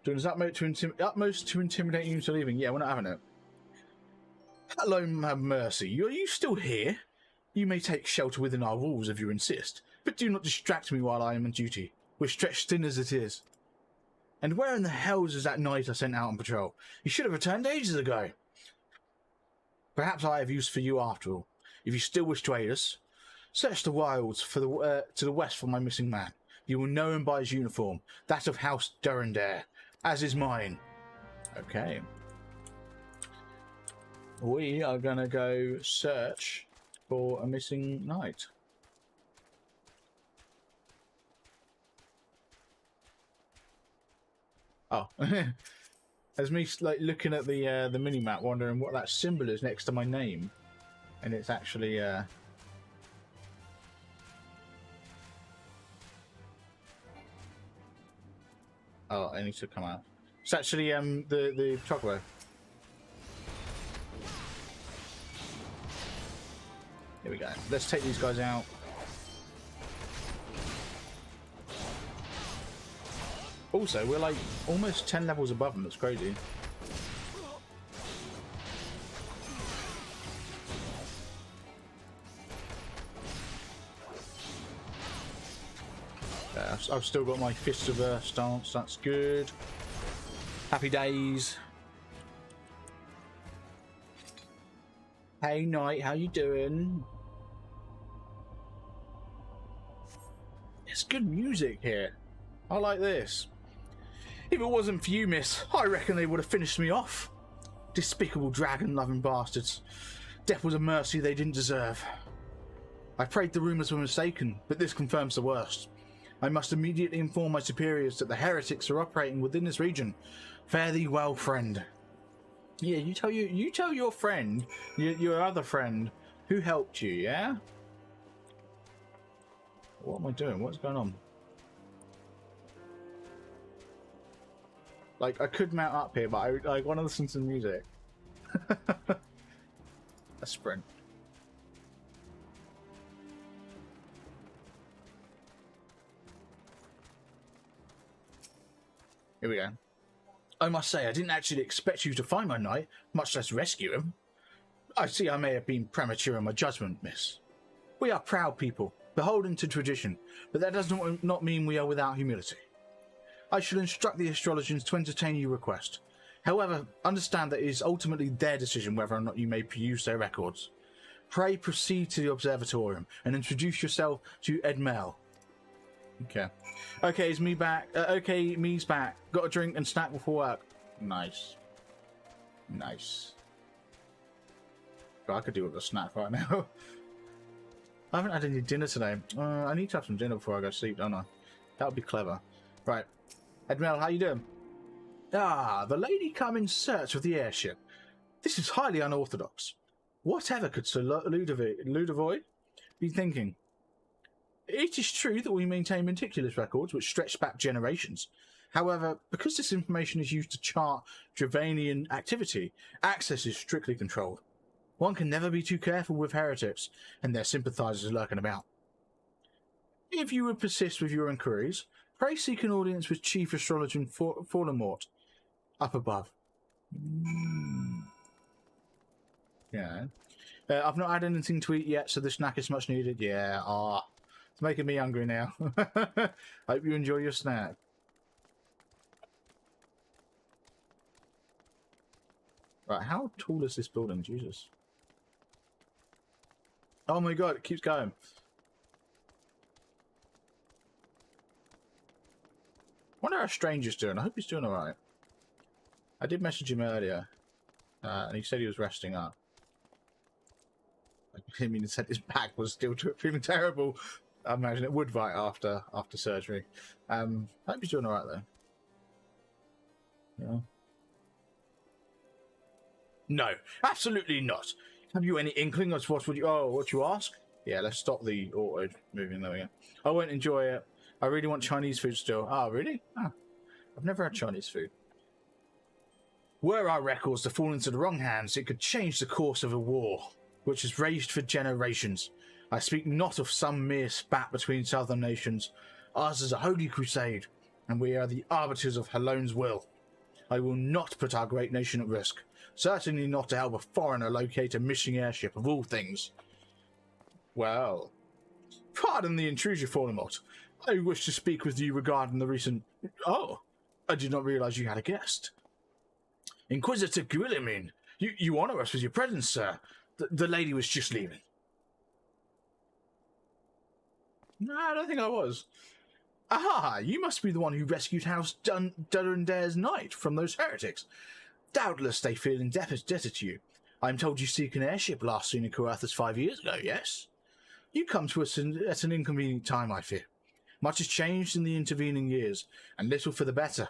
A: Doing his utmost to intimidate you into leaving. Yeah, we're not having it. Hello, have mercy. Are you still here? You may take shelter within our walls if you insist, but do not distract me while I am on duty. We're stretched thin as it is. And where in the hells is that knight I sent out on patrol? He should have returned ages ago. Perhaps I have use for you after all. If you still wish to aid us, search the wilds for to the west for my missing man. You will know him by his uniform, that of House Durandare, as is mine. Okay. We are going to go search for a missing knight. Oh. There's me like looking at the mini-map wondering what that symbol is next to my name. And it's actually oh, I need to come out. It's actually the chocobo. Here we go. Let's take these guys out. Also, we're like almost 10 levels above them. That's crazy. Yeah, I've still got my Fist of Earth stance. That's good. Happy days. Hey, Knight, how you doing? It's good music here. I like this. If it wasn't for you, miss, I reckon they would have finished me off. Despicable dragon-loving bastards. Death was a mercy they didn't deserve. I prayed the rumours were mistaken, but this confirms the worst. I must immediately inform my superiors that the heretics are operating within this region. Fare thee well, friend. Yeah, you tell your friend, your other friend, who helped you, yeah? What am I doing? What's going on? Like, I could mount up here, but I want to listen to the music. A sprint. Here we go. I must say, I didn't actually expect you to find my knight, much less rescue him. I see I may have been premature in my judgment, miss. We are proud people, beholden to tradition, but that does not mean we are without humility. I shall instruct the astrologers to entertain your request. However, understand that it is ultimately their decision whether or not you may peruse their records. Pray proceed to the observatorium and introduce yourself to Edmel. Okay. Okay, is me back? Okay, me's back. Got a drink and snack before work. Nice. Nice. I could do with a snack right now. I haven't had any dinner today. I need to have some dinner before I go to sleep, don't I? That would be clever. Right. Edmel, how you doing? Ah, the lady come in search of the airship. This is highly unorthodox. Whatever could Sir Ludovoy be thinking? It is true that we maintain meticulous records which stretch back generations. However, because this information is used to chart Dravanian activity, access is strictly controlled. One can never be too careful with heretics and their sympathizers lurking about. If you would persist with your inquiries, pray seek an audience with Chief Astrologer Fallenmort, up above. Yeah. I've not had anything to eat yet, so the snack is much needed. Yeah, it's making me hungry now. Hope you enjoy your snack. Right, how tall is this building? Jesus. Oh my god, it keeps going. Wonder how Stranger's doing. I hope he's doing alright. I did message him earlier, and he said he was resting up. I mean, he said his back was still feeling terrible. I imagine it would bite after surgery. I hope he's doing alright though. Yeah. No, absolutely not. Have you any inkling as what would you? Oh, what you ask? Yeah, let's stop the auto moving. There we go. I won't enjoy it. I really want Chinese food still. Oh, really? Oh, I've never had Chinese food. Were our records to fall into the wrong hands, it could change the course of a war, which has raged for generations. I speak not of some mere spat between southern nations. Ours is a holy crusade, and we are the arbiters of Halone's will. I will not put our great nation at risk. Certainly not to help a foreigner locate a missing airship, of all things. Well, pardon the intrusion, Fornemont. I wish to speak with you regarding the recent... Oh, I did not realize you had a guest. Inquisitor Guillimin, you honor us with your presence, sir. The lady was just leaving. No, I don't think I was. Aha, you must be the one who rescued House Durendare's knight from those heretics. Doubtless they feel indebted to you. I am told you seek an airship last seen in Coerthas 5 years ago, yes? You come to us at an inconvenient time, I fear. Much has changed in the intervening years, and little for the better.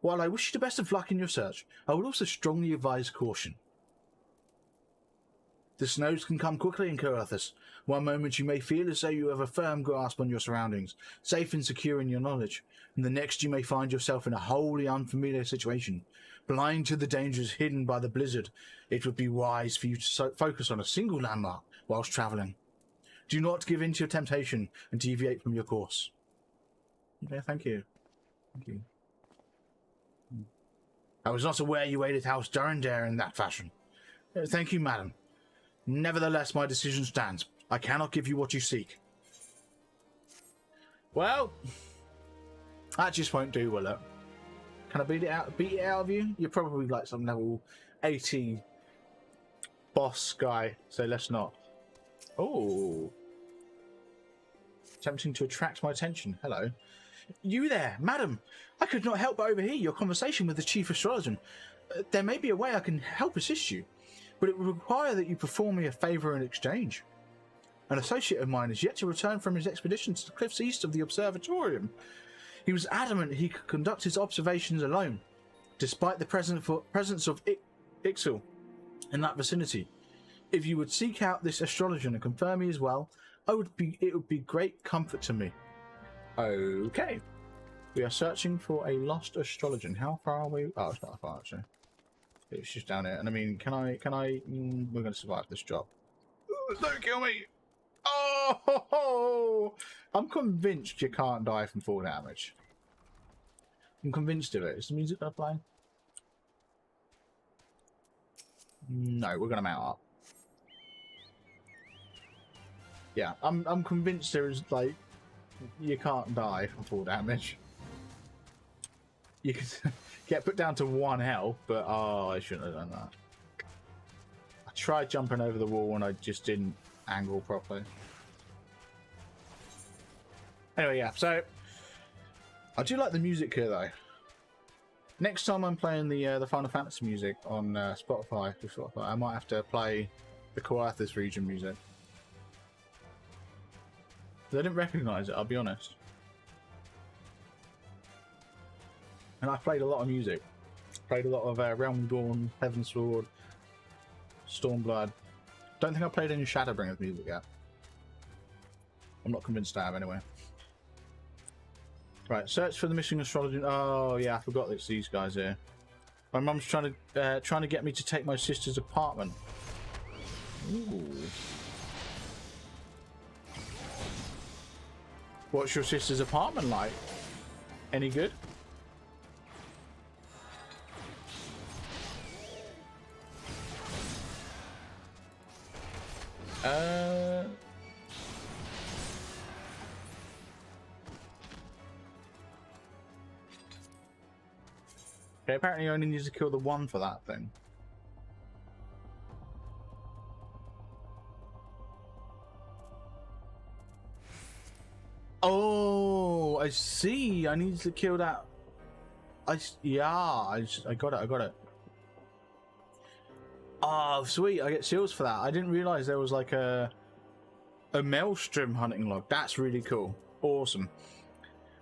A: While I wish you the best of luck in your search, I would also strongly advise caution. The snows can come quickly in Coerthas. One moment you may feel as though you have a firm grasp on your surroundings, safe and secure in your knowledge, and the next you may find yourself in a wholly unfamiliar situation. Blind to the dangers hidden by the blizzard, it would be wise for you to focus on a single landmark whilst travelling. Do not give in to your temptation and deviate from your course. Okay, thank you. Thank you. I was not aware you aided House Durendare in that fashion. Thank you, madam. Nevertheless, my decision stands. I cannot give you what you seek. Well, that just won't do, will it? Can I beat it out of you? You're probably like some level 80 boss guy, so let's not. Oh. Attempting to attract my attention. Hello. You there, madam. I could not help but overhear your conversation with the chief astrologer. There may be a way I can help assist you, but it would require that you perform me a favour in exchange. An associate of mine is yet to return from his expedition to the cliffs east of the observatorium. He was adamant he could conduct his observations alone, despite the presence of Ixil in that vicinity. If you would seek out this astrologer and confirm me as well, it would be great comfort to me. Okay. We are searching for a lost astrologer. How far are we? Oh, it's not far actually. It's just down here. And I mean, can I? We're going to survive this job. Don't kill me! Oh! I'm convinced you can't die from fall damage. I'm convinced of it. Is the music going to play? No, we're going to mount up. Yeah, I'm convinced there is, like, you can't die from fall damage. You can get put down to 1 health, but oh, I shouldn't have done that. I tried jumping over the wall and I just didn't angle properly. Anyway, yeah, so I do like the music here though. Next time I'm playing the Final Fantasy music on Spotify, I might have to play the Coerthas region music. I didn't recognise it, I'll be honest. And I've played a lot of music. Played a lot of Realm Dawn, Heavensward, Stormblood. Don't think I've played any Shadowbringers music yet. I'm not convinced I have anyway. Right, search for the missing astrologer. Oh yeah, I forgot it's these guys here. My mum's trying to get me to take my sister's apartment. Ooh. What's your sister's apartment like? Any good? Okay, apparently I only need to kill the one for that thing. Oh, I see. I need to kill that. I got it. I got it. Oh, sweet. I get shields for that. I didn't realize there was like a maelstrom hunting log. That's really cool. Awesome.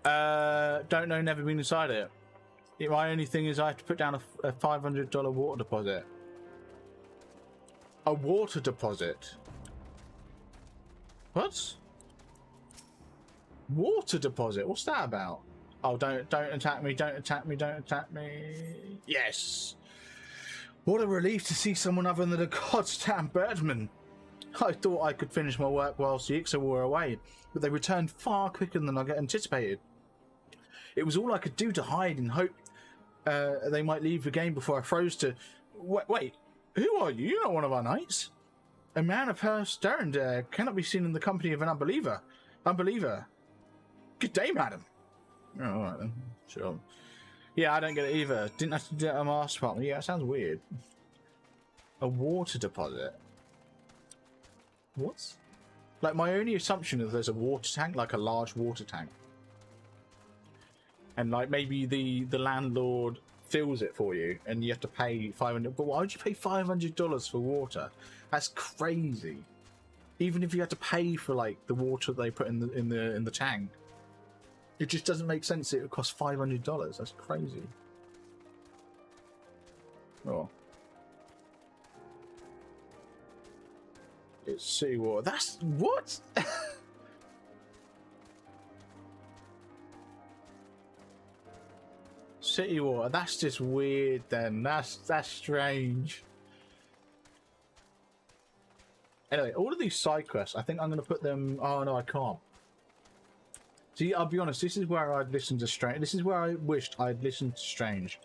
A: Don't know, never been inside it. My only thing is I have to put down a $500 water deposit. A water deposit? What? Water deposit? What's that about? Oh, don't attack me, don't attack me, don't attack me. Yes! What a relief to see someone other than a goddamn birdman. I thought I could finish my work whilst the Ixo were away, but they returned far quicker than I anticipated. It was all I could do to hide and hope they might leave the game before I froze to... Wait, who are you? You're not one of our knights. A man of her stern cannot be seen in the company of an unbeliever. Good day, madam. Oh, all right then. Sure. Yeah, I don't get it either. Didn't have to do it on my arse department. Yeah, that sounds weird. A water deposit. What? Like, my only assumption is there's a water tank, like a large water tank. And, like, maybe the landlord fills it for you, and you have to pay $500. But why would you pay $500 for water? That's crazy. Even if you had to pay for, like, the water they put in the tank. It just doesn't make sense. It would cost $500. That's crazy. Oh. It's city water. That's what? City water. That's just weird. Then that's strange. Anyway, all of these side quests, I think I'm going to put them. Oh no, I can't. See, I'll be honest, this is where I'd listen to Strange. This is where I wished I'd listened to Strange.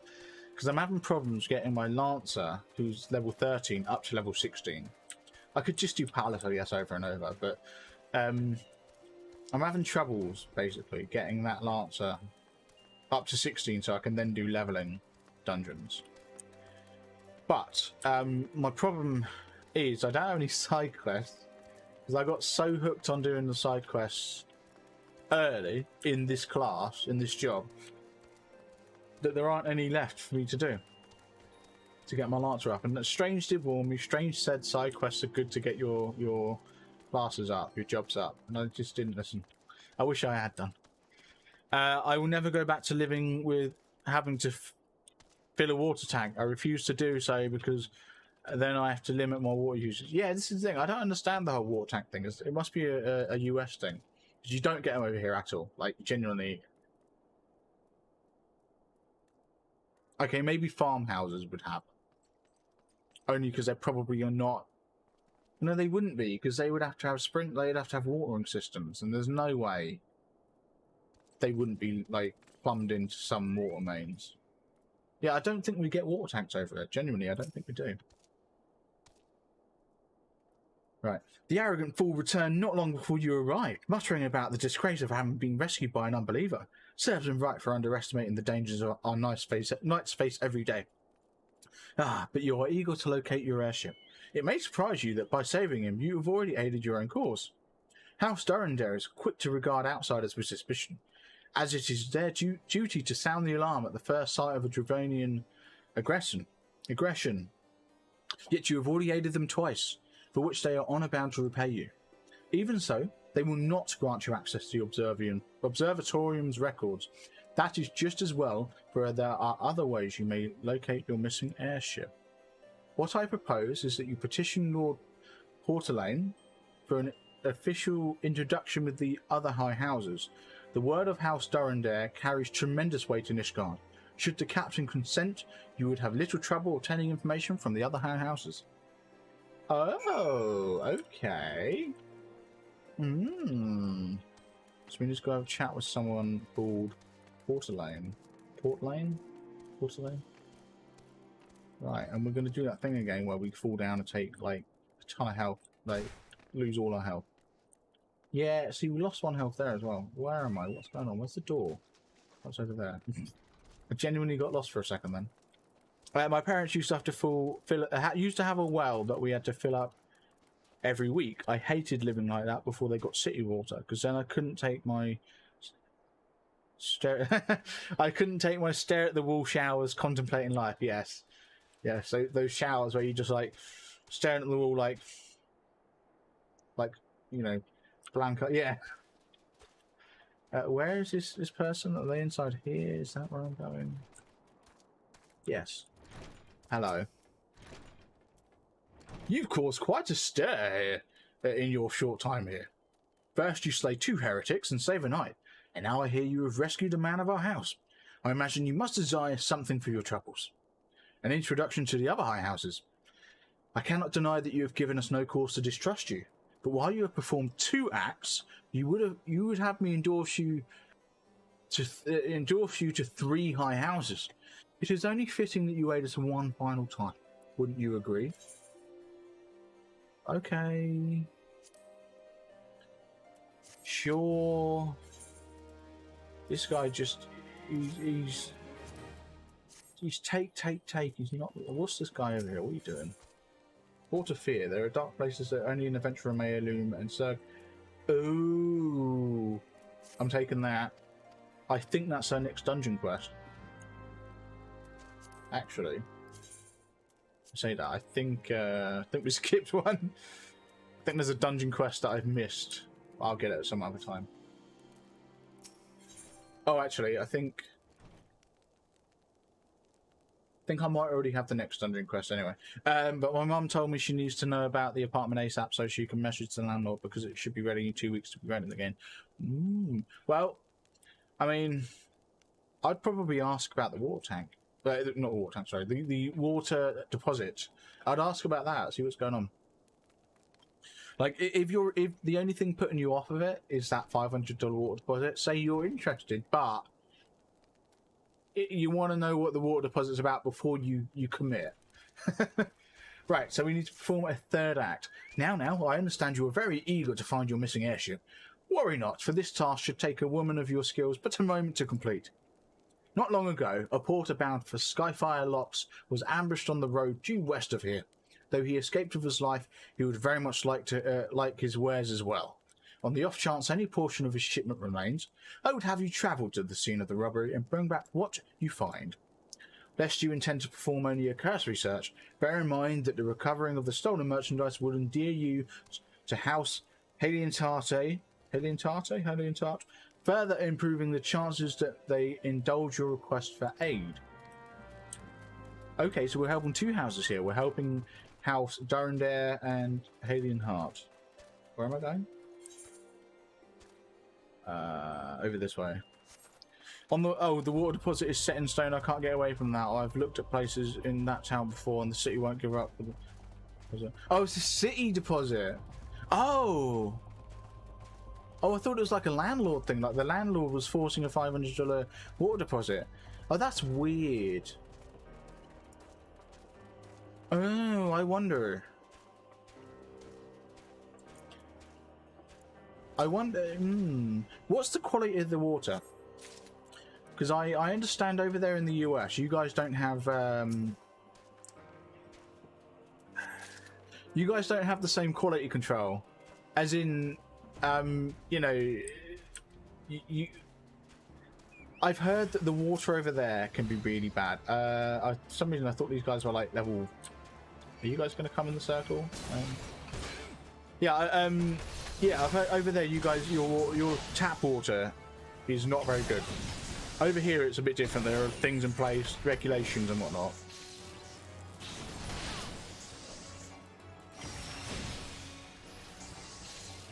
A: Because I'm having problems getting my Lancer, who's level 13, up to level 16. I could just do Palace, I guess, over and over, but I'm having troubles, basically, getting that Lancer up to 16 so I can then do leveling dungeons. But my problem is I don't have any side quests, because I got so hooked on doing the side quests early in this class, in this job, that there aren't any left for me to do to get my Lancer up. And Strange did warn me. Strange said side quests are good to get your classes up, your jobs up, and I just didn't listen. I wish I had done. I will never go back to living with having to fill a water tank. I refuse to do so because then I have to limit my water usage. Yeah, this is the thing. I don't understand the whole water tank thing. It must be a US thing. Because you don't get them over here at all. Like, genuinely. Okay, maybe farmhouses would have. Only because they probably are not. No, they wouldn't be, because they would have to have they'd have to have watering systems, and there's no way they wouldn't be, like, plumbed into some water mains. Yeah, I don't think we get water tanks over there. Genuinely, I don't think we do. Right. The arrogant fool returned not long before you arrived, muttering about the disgrace of having been rescued by an unbeliever. Serves him right for underestimating the dangers of our knight's face every day. Ah, but you are eager to locate your airship. It may surprise you that by saving him, you have already aided your own cause. House Durandare is quick to regard outsiders with suspicion, as it is their duty to sound the alarm at the first sight of a Dravonian aggression. Yet you have already aided them twice, for which they are honour bound to repay you. Even so, they will not grant you access to the Observatorium's records. That is just as well, for there are other ways you may locate your missing airship. What I propose is that you petition Lord Portelaine for an official introduction with the other high houses. The word of House Durandare carries tremendous weight in Ishgard. Should the captain consent, you would have little trouble obtaining information from the other high houses. Oh, okay. So we just go have a chat with someone called Portelaine. Portelaine? Right, and we're going to do that thing again where we fall down and take, like, a ton of health. Like, lose all our health. Yeah, see, we lost one health there as well. Where am I? What's going on? Where's the door? What's over there? I genuinely got lost for a second then. My parents used to have to used to have a well that we had to fill up every week. I hated living like that before they got city water, because then I couldn't take my stare. I couldn't take my stare at the wall showers, contemplating life. Yes, yeah. So those showers where you just like staring at the wall, like you know, blank. Yeah. Where is this person? Are they inside here? Is that where I'm going? Yes. Hello. You've caused quite a stir in your short time here. First you slay 2 heretics and save a knight, and now I hear you have rescued a man of our house. I imagine you must desire something for your troubles. An introduction to the other high houses. I cannot deny that you have given us no cause to distrust you, but while you have performed 2 acts, you would have me endorse you to 3 high houses. It is only fitting that you aid us one final time. Wouldn't you agree? Okay. Sure. This guy just he's take. He's not. What's this guy over here? What are you doing? Port of Fear. There are dark places that only an adventurer may illume and so. Ooh, I'm taking that. I think that's our next dungeon quest. Actually, I say that. I think we skipped one. I think there's a dungeon quest that I've missed. I'll get it some other time. Oh, actually, I think I might already have the next dungeon quest anyway. But my mum told me she needs to know about the apartment ASAP so she can message the landlord because it should be ready in 2 weeks to be rented again. Well, I mean, I'd probably ask about the water tank. Not water tank, sorry. The water deposit. I'd ask about that, see what's going on. Like, if the only thing putting you off of it is that $500 water deposit, say you're interested, but you want to know what the water deposit's about before you commit. Right, so we need to perform a 3rd act. Now, I understand you are very eager to find your missing airship. Worry not, for this task should take a woman of your skills but a moment to complete. Not long ago, a porter bound for Skyfire Locks was ambushed on the road due west of here. Though he escaped with his life, he would very much like his wares as well. On the off chance any portion of his shipment remains, I would have you travel to the scene of the robbery and bring back what you find. Lest you intend to perform only a cursory search, bear in mind that the recovering of the stolen merchandise will endear you to House Halientarte, further improving the chances that they indulge your request for aid. Okay, so we're helping 2 houses here. We're helping House Durandare and Halienheart. Where am I going? Over this way. On the the water deposit is set in stone. I can't get away from that. I've looked at places in that town before, and the city won't give up. Oh, it's a city deposit. Oh, I thought it was like a landlord thing. Like the landlord was forcing a $500 water deposit. Oh, that's weird. Oh, I wonder. What's the quality of the water? Because I understand over there in the US, you guys don't have the same quality control, as in, you know, I've heard that the water over there can be really bad. For some reason I thought these guys were like level. Are you guys going to come in the circle? Yeah, I've heard over there you guys, your tap water is not very good. Over here it's a bit different. There are things in place, regulations and whatnot.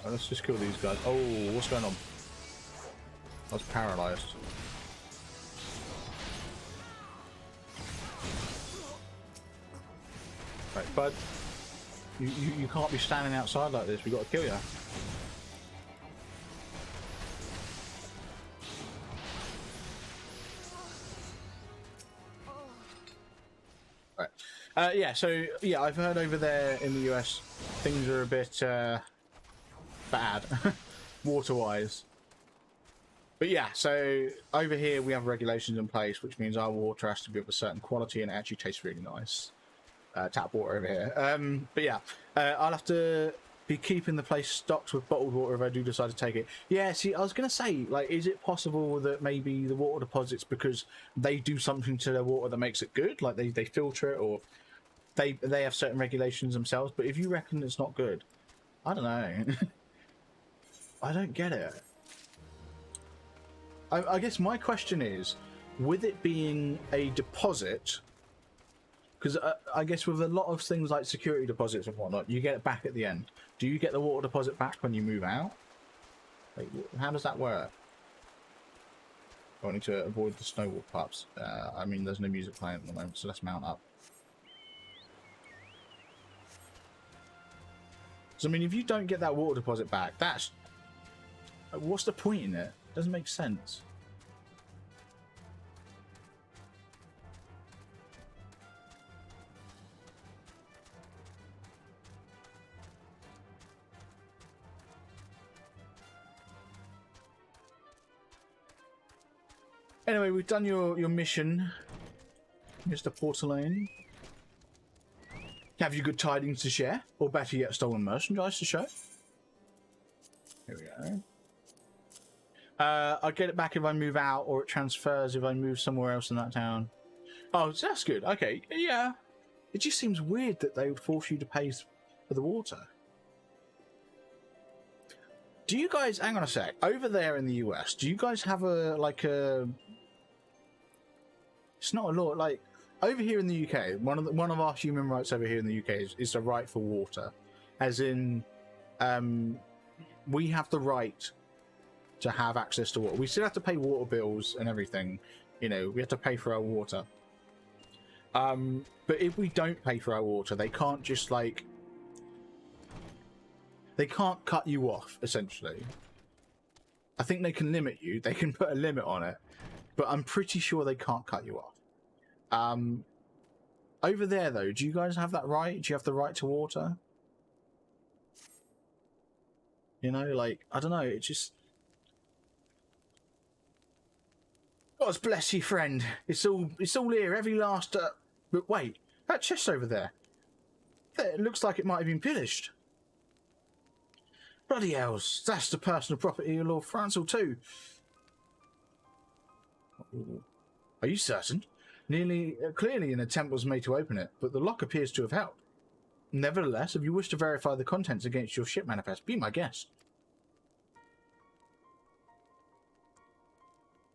A: Oh, let's just kill these guys. Oh, what's going on? I was paralyzed. Right, bud. You can't be standing outside like this. We got to kill you. Right. Yeah. So yeah, I've heard over there in the US things are a bit bad, water-wise. But yeah, so over here we have regulations in place, which means our water has to be of a certain quality and it actually tastes really nice. Tap water over here. But yeah, I'll have to be keeping the place stocked with bottled water if I do decide to take it. Yeah, see, I was going to say, like, is it possible that maybe the water deposits, because they do something to their water that makes it good? Like, they filter it, or they have certain regulations themselves. But if you reckon it's not good, I don't know. I don't get it. I guess my question is, with it being a deposit, because I guess with a lot of things like security deposits and whatnot, you get it back at the end. Do you get the water deposit back when you move out? Like, how does that work? I need to avoid the snowball pups. I mean, there's no music playing at the moment, so let's mount up. So, I mean, if you don't get that water deposit back, that's... what's the point in it? Doesn't make sense. Anyway, we've done your mission, Mr. Porcelain. Have you good tidings to share? Or better yet, stolen merchandise to show? Here we go. I'll get it back if I move out, or it transfers if I move somewhere else in that town. Oh, so that's good. Okay, yeah. It just seems weird that they would force you to pay for the water. Do you guys, hang on a sec, over there in the US, do you guys have it's not a law, like, over here in the UK, one of our human rights over here in the UK is the right for water. As in, we have the right to have access to water. We still have to pay water bills and everything. You know, we have to pay for our water. But if we don't pay for our water, they can't just, like... they can't cut you off, essentially. I think they can limit you. They can put a limit on it. But I'm pretty sure they can't cut you off. Over there, though, do you guys have that right? Do you have the right to water? You know, like, I don't know, it just... God bless you, friend. It's all here, every last... But wait, that chest over there. It looks like it might have been pillaged. Bloody hells, that's the personal property of Lord Francel too. Are you certain? Clearly an attempt was made to open it, but the lock appears to have held. Nevertheless, if you wish to verify the contents against your ship manifest, be my guest.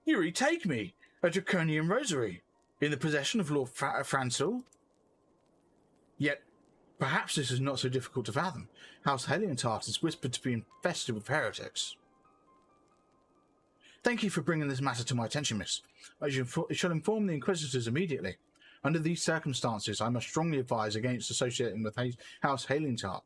A: You retake me, a draconian rosary, in the possession of Lord Francel. Yet, perhaps this is not so difficult to fathom. House Heliantart is whispered to be infested with heretics. Thank you for bringing this matter to my attention, miss. I shall inform the Inquisitors immediately. Under these circumstances, I must strongly advise against associating with House Heliantart.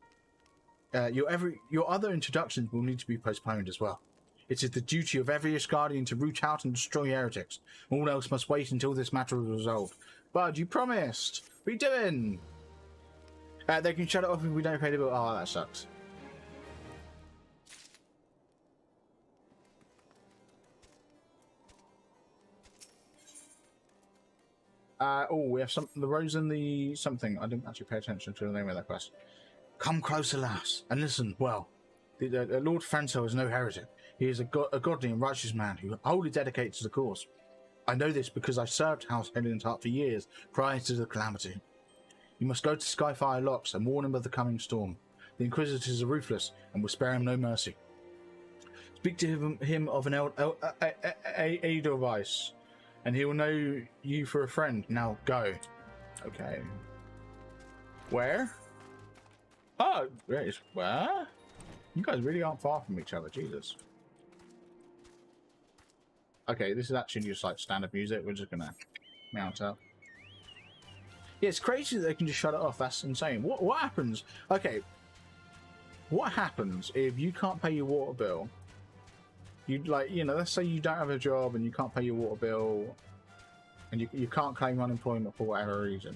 A: Your other introductions will need to be postponed as well. It is the duty of every Asgardian to root out and destroy heretics. All else must wait until this matter is resolved. Bud, you promised! What are you doing? They can shut it off if we don't pay the bill. Oh, that sucks. Oh, we have the rose and the something. I didn't actually pay attention to the name of that quest. Come closer, lass, and listen well. The Lord Francel is no heretic. He is a godly and righteous man who wholly dedicated to the cause. I know this because I served House Heliantart for years prior to the calamity. You must go to Skyfire Locks and warn him of the coming storm. The Inquisitors are ruthless and will spare him no mercy. Speak to him of an Edelweiss, and he will know you for a friend. Now go. Okay. Where? Oh, where? You guys really aren't far from each other, Jesus. Okay, this is actually just like standard music. We're just gonna mount up. Yeah, it's crazy that they can just shut it off. That's insane. What happens? Okay. What happens if you can't pay your water bill? Let's say you don't have a job and you can't pay your water bill and you can't claim unemployment for whatever reason.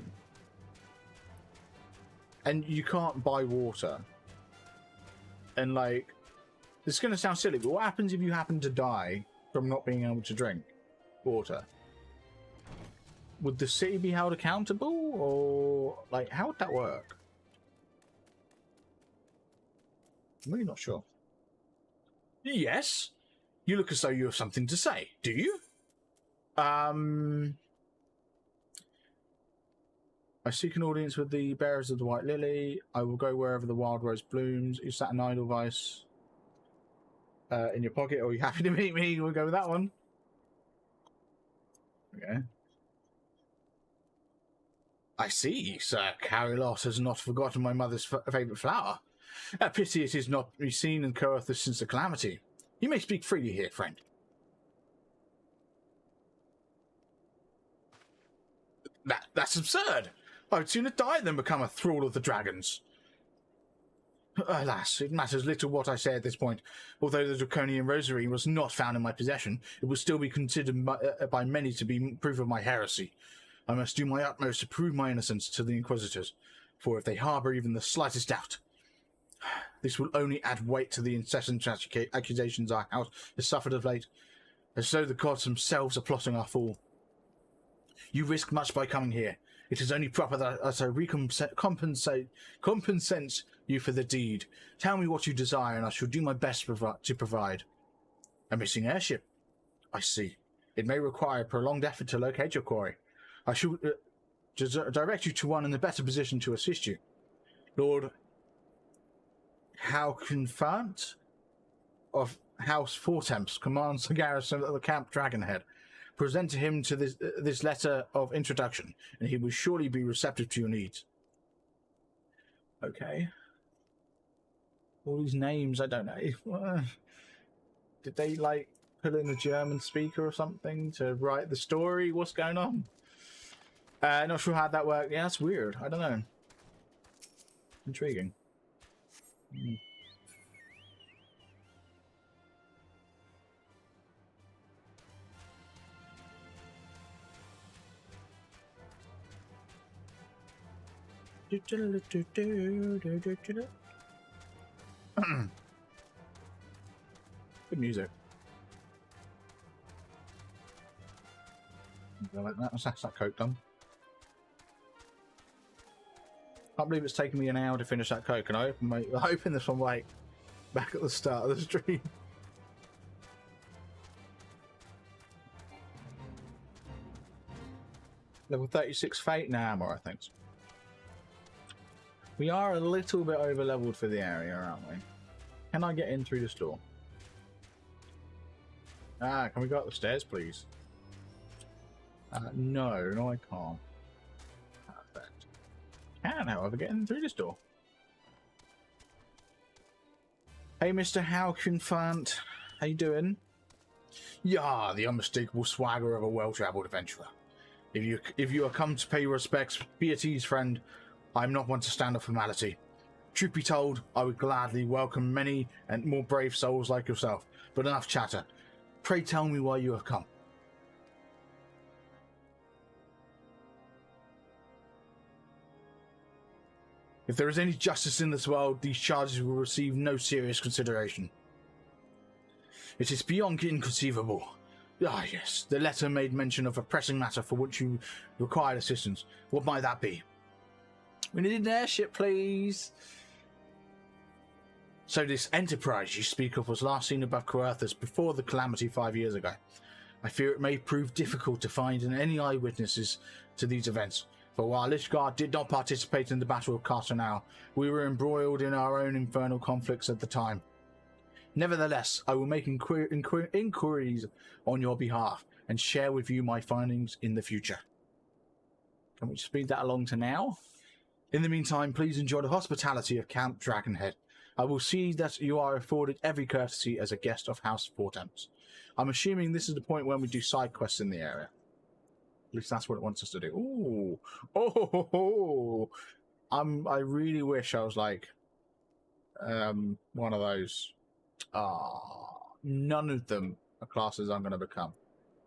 A: And you can't buy water. And like, this is going to sound silly, but what happens if you happen to die from not being able to drink water. Would the city be held accountable, or like how would that work? I'm really not sure. Yes, you look as though you have something to say. Do you? I seek an audience with the bearers of the White Lily. I will go wherever the wild rose blooms. Is that an idle vice in your pocket, or are you happy to meet me? We'll go with that one. Okay. I see, Sir Carolus has not forgotten my mother's favourite flower. A pity it is not be seen in Coerthas since the calamity. You may speak freely here, friend. That's absurd. I would sooner die than become a thrall of the dragons. Alas, it matters little what I say at this point. Although the Draconian Rosary was not found in my possession, it will still be considered by many to be proof of my heresy. I must do my utmost to prove my innocence to the Inquisitors, for if they harbour even the slightest doubt, this will only add weight to the incessant accusations our house has suffered of late, as though the gods themselves are plotting our fall. You risk much by coming here. It is only proper that I compensate you for the deed. Tell me what you desire, and I shall do my best to provide. A missing airship. I see. It may require a prolonged effort to locate your quarry. I shall direct you to one in a better position to assist you. Lord Howconfant of House Fortemps commands the garrison of the Camp Dragonhead. Present to him this letter of introduction, and he will surely be receptive to your needs. Okay. All these names, I don't know. Did they, like, put in a German speaker or something to write the story? What's going on? Not sure how that worked. Yeah, that's weird. I don't know. Intriguing. Good music. Like that. That's that coke done. Can't believe it's taken me an hour to finish that coke, and I opened this one like back at the start of the stream. Level 36 Fate now armor, I think. We are a little bit over leveled for the area, aren't we? Can I get in through this door? Can we go up the stairs, please? No, I can't. Perfect. Can, however, get in through this door. Hey, Mr. Howconfant. How you doing? Yeah, the unmistakable swagger of a well-travelled adventurer. If you are come to pay your respects, be at ease, friend. I'm not one to stand on formality. Truth be told, I would gladly welcome many and more brave souls like yourself. But enough chatter. Pray tell me why you have come. If there is any justice in this world, these charges will receive no serious consideration. It is beyond inconceivable. Ah, yes, the letter made mention of a pressing matter for which you required assistance. What might that be? We need an airship, please. So this enterprise you speak of was last seen above Coerthas before the calamity 5 years ago. I fear it may prove difficult to find any eyewitnesses to these events. For while Ishgard did not participate in the Battle of Cartonau, we were embroiled in our own infernal conflicts at the time. Nevertheless, I will make inquiries on your behalf and share with you my findings in the future. Can we speed that along to now? In the meantime, please enjoy the hospitality of Camp Dragonhead. I will see that you are afforded every courtesy as a guest of House Fortemps. I'm assuming this is the point when we do side quests in the area. At least that's what it wants us to do. Ooh. Oh. I really wish I was like one of those. None of them are classes I'm going to become.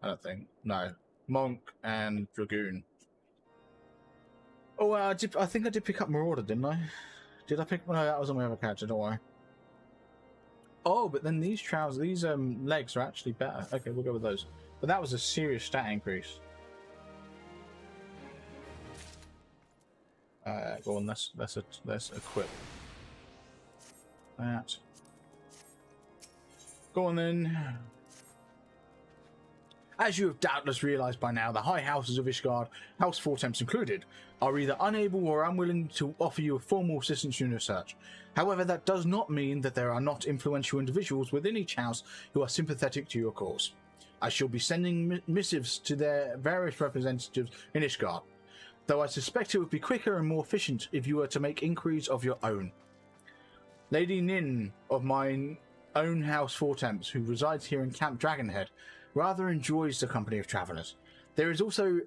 A: I don't think. No. Monk and Dragoon. Oh, I think I did pick up Marauder, didn't I? Did I pick... No, that was on my other character, don't worry. Oh, but then these trousers, these legs are actually better. Okay, we'll go with those. But that was a serious stat increase. Go on, let's equip that. Go on then. As you have doubtless realised by now, the high houses of Ishgard, House Four Temps included, are either unable or unwilling to offer you a formal assistance in your search. However, that does not mean that there are not influential individuals within each house who are sympathetic to your cause. I shall be sending missives to their various representatives in Ishgard, though I suspect it would be quicker and more efficient if you were to make inquiries of your own. Lady Nin of mine own House Four Temps, who resides here in Camp Dragonhead, rather enjoys the company of travellers. There is also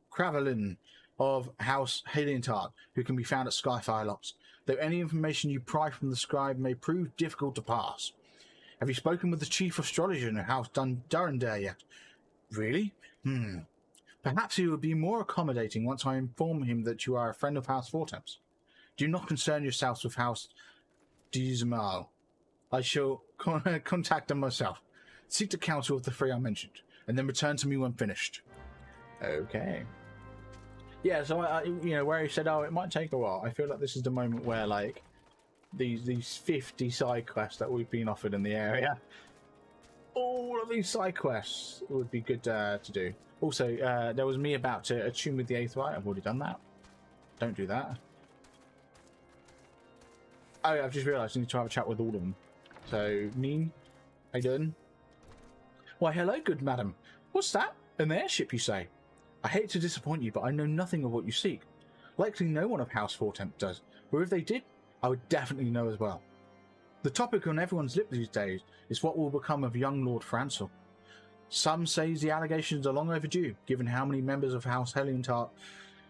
A: Cravelin of House Halientard, who can be found at Skyfire Locks, though any information you pry from the scribe may prove difficult to pass. Have you spoken with the chief astrologer in House Durandare yet? Really? Perhaps he would be more accommodating once I inform him that you are a friend of House Four Temps. Do not concern yourselves with House Dizumal. I shall contact them myself. Seek the counsel of the three I mentioned, and then return to me when finished. Okay. Yeah, so I you know, where he said, "Oh, it might take a while." I feel like this is the moment where, like, these 50 side quests that we've been offered in the area, all of these side quests would be good to do. Also, there was me about to attune with the Aether. I've already done that. Don't do that. Oh, I've just realised I need to have a chat with all of them. So, Neen, how you doing? Why, hello, good madam. What's that? An airship, you say? I hate to disappoint you, but I know nothing of what you seek. Likely no one of House Four Temp does, or if they did, I would definitely know as well. The topic on everyone's lip these days is what will become of young Lord Francel. Some say the allegations are long overdue, given how many members of House Halientart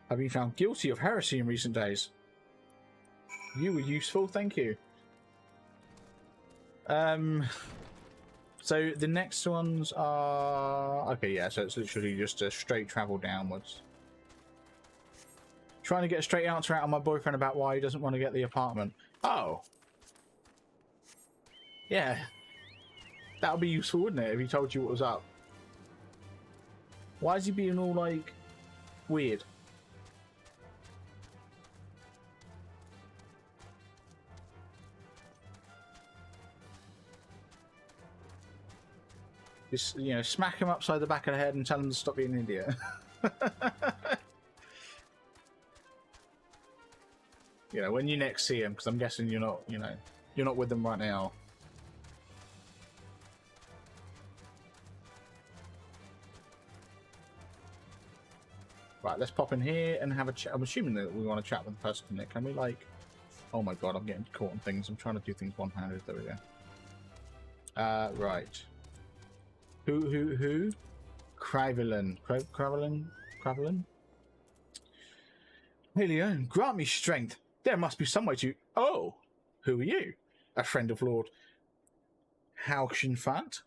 A: have been found guilty of heresy in recent days. You were useful, thank you. So the next ones are... Okay, yeah, so it's literally just a straight travel downwards. Trying to get a straight answer out of my boyfriend about why he doesn't want to get the apartment. Oh. Yeah. That would be useful, wouldn't it, if he told you what was up? Why is he being all, like, weird? Just, you know, smack him upside the back of the head and tell him to stop being an idiot. You know, when you next see him, because I'm guessing you're not, you know, you're not with them right now. Right, let's pop in here and have a chat. I'm assuming that we want to chat with the person, Nick. Can we, like... Oh my god, I'm getting caught on things. I'm trying to do things one-handed. There we go. Right. Who? Cravelin. Cravelin? Helion, grant me strength. There must be some way to... Oh! Who are you? A friend of Lord Hauchenfant?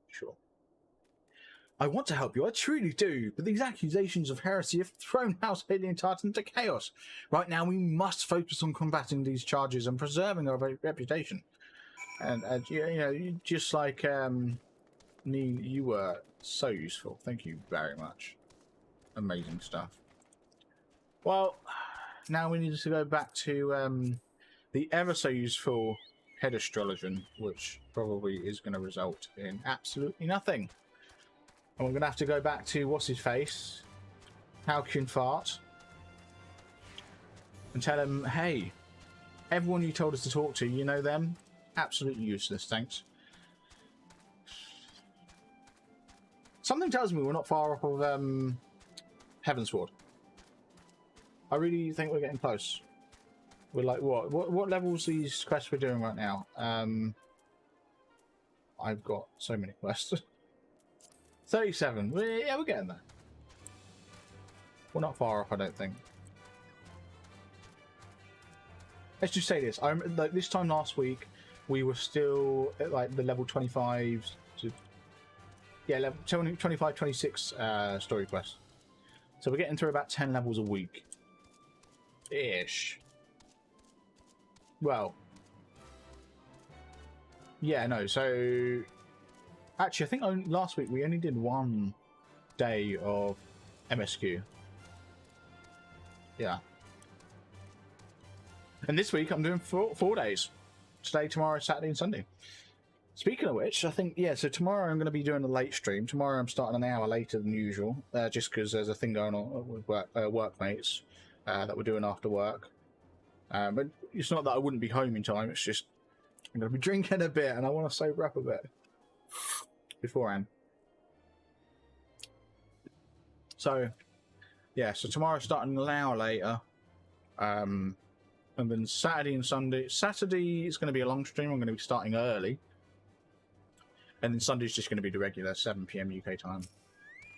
A: Sure. I want to help you, I truly do, but these accusations of heresy have thrown House Halientart into chaos. Right now we must focus on combating these charges and preserving our reputation. And you know, just like Neen, you were so useful. Thank you very much. Amazing stuff. Well, now we need to go back to the ever so useful head astrologian, which probably is going to result in absolutely nothing. And we're going to have to go back to what's-his-face, Hauchenfart, and tell him, hey, everyone you told us to talk to, you know them? Absolutely useless, thanks. Something tells me we're not far off of Heavensward. I really think we're getting close. We're like, what levels these quests we're doing right now? I've got so many quests. 37. Yeah, we're getting there. We're not far off, I don't think. Let's just say this. Like, this time last week, we were still at like the level 25 to... Yeah, level 25, 26 story quests. So we're getting through about 10 levels a week. Ish. Well, yeah, no. So actually, I think last week we only did 1 day of MSQ. Yeah. And this week I'm doing 4 days. Today, tomorrow, Saturday, and Sunday. Speaking of which, I think, yeah, so tomorrow I'm going to be doing a late stream. Tomorrow I'm starting an hour later than usual, just because there's a thing going on with workmates that we're doing after work. But it's not that I wouldn't be home in time, it's just I'm going to be drinking a bit and I want to sober up a bit beforehand. So, yeah, so tomorrow starting an hour later. And then Saturday and Sunday. Saturday is going to be a long stream. I'm going to be starting early. And then Sunday's just going to be the regular 7 PM UK time.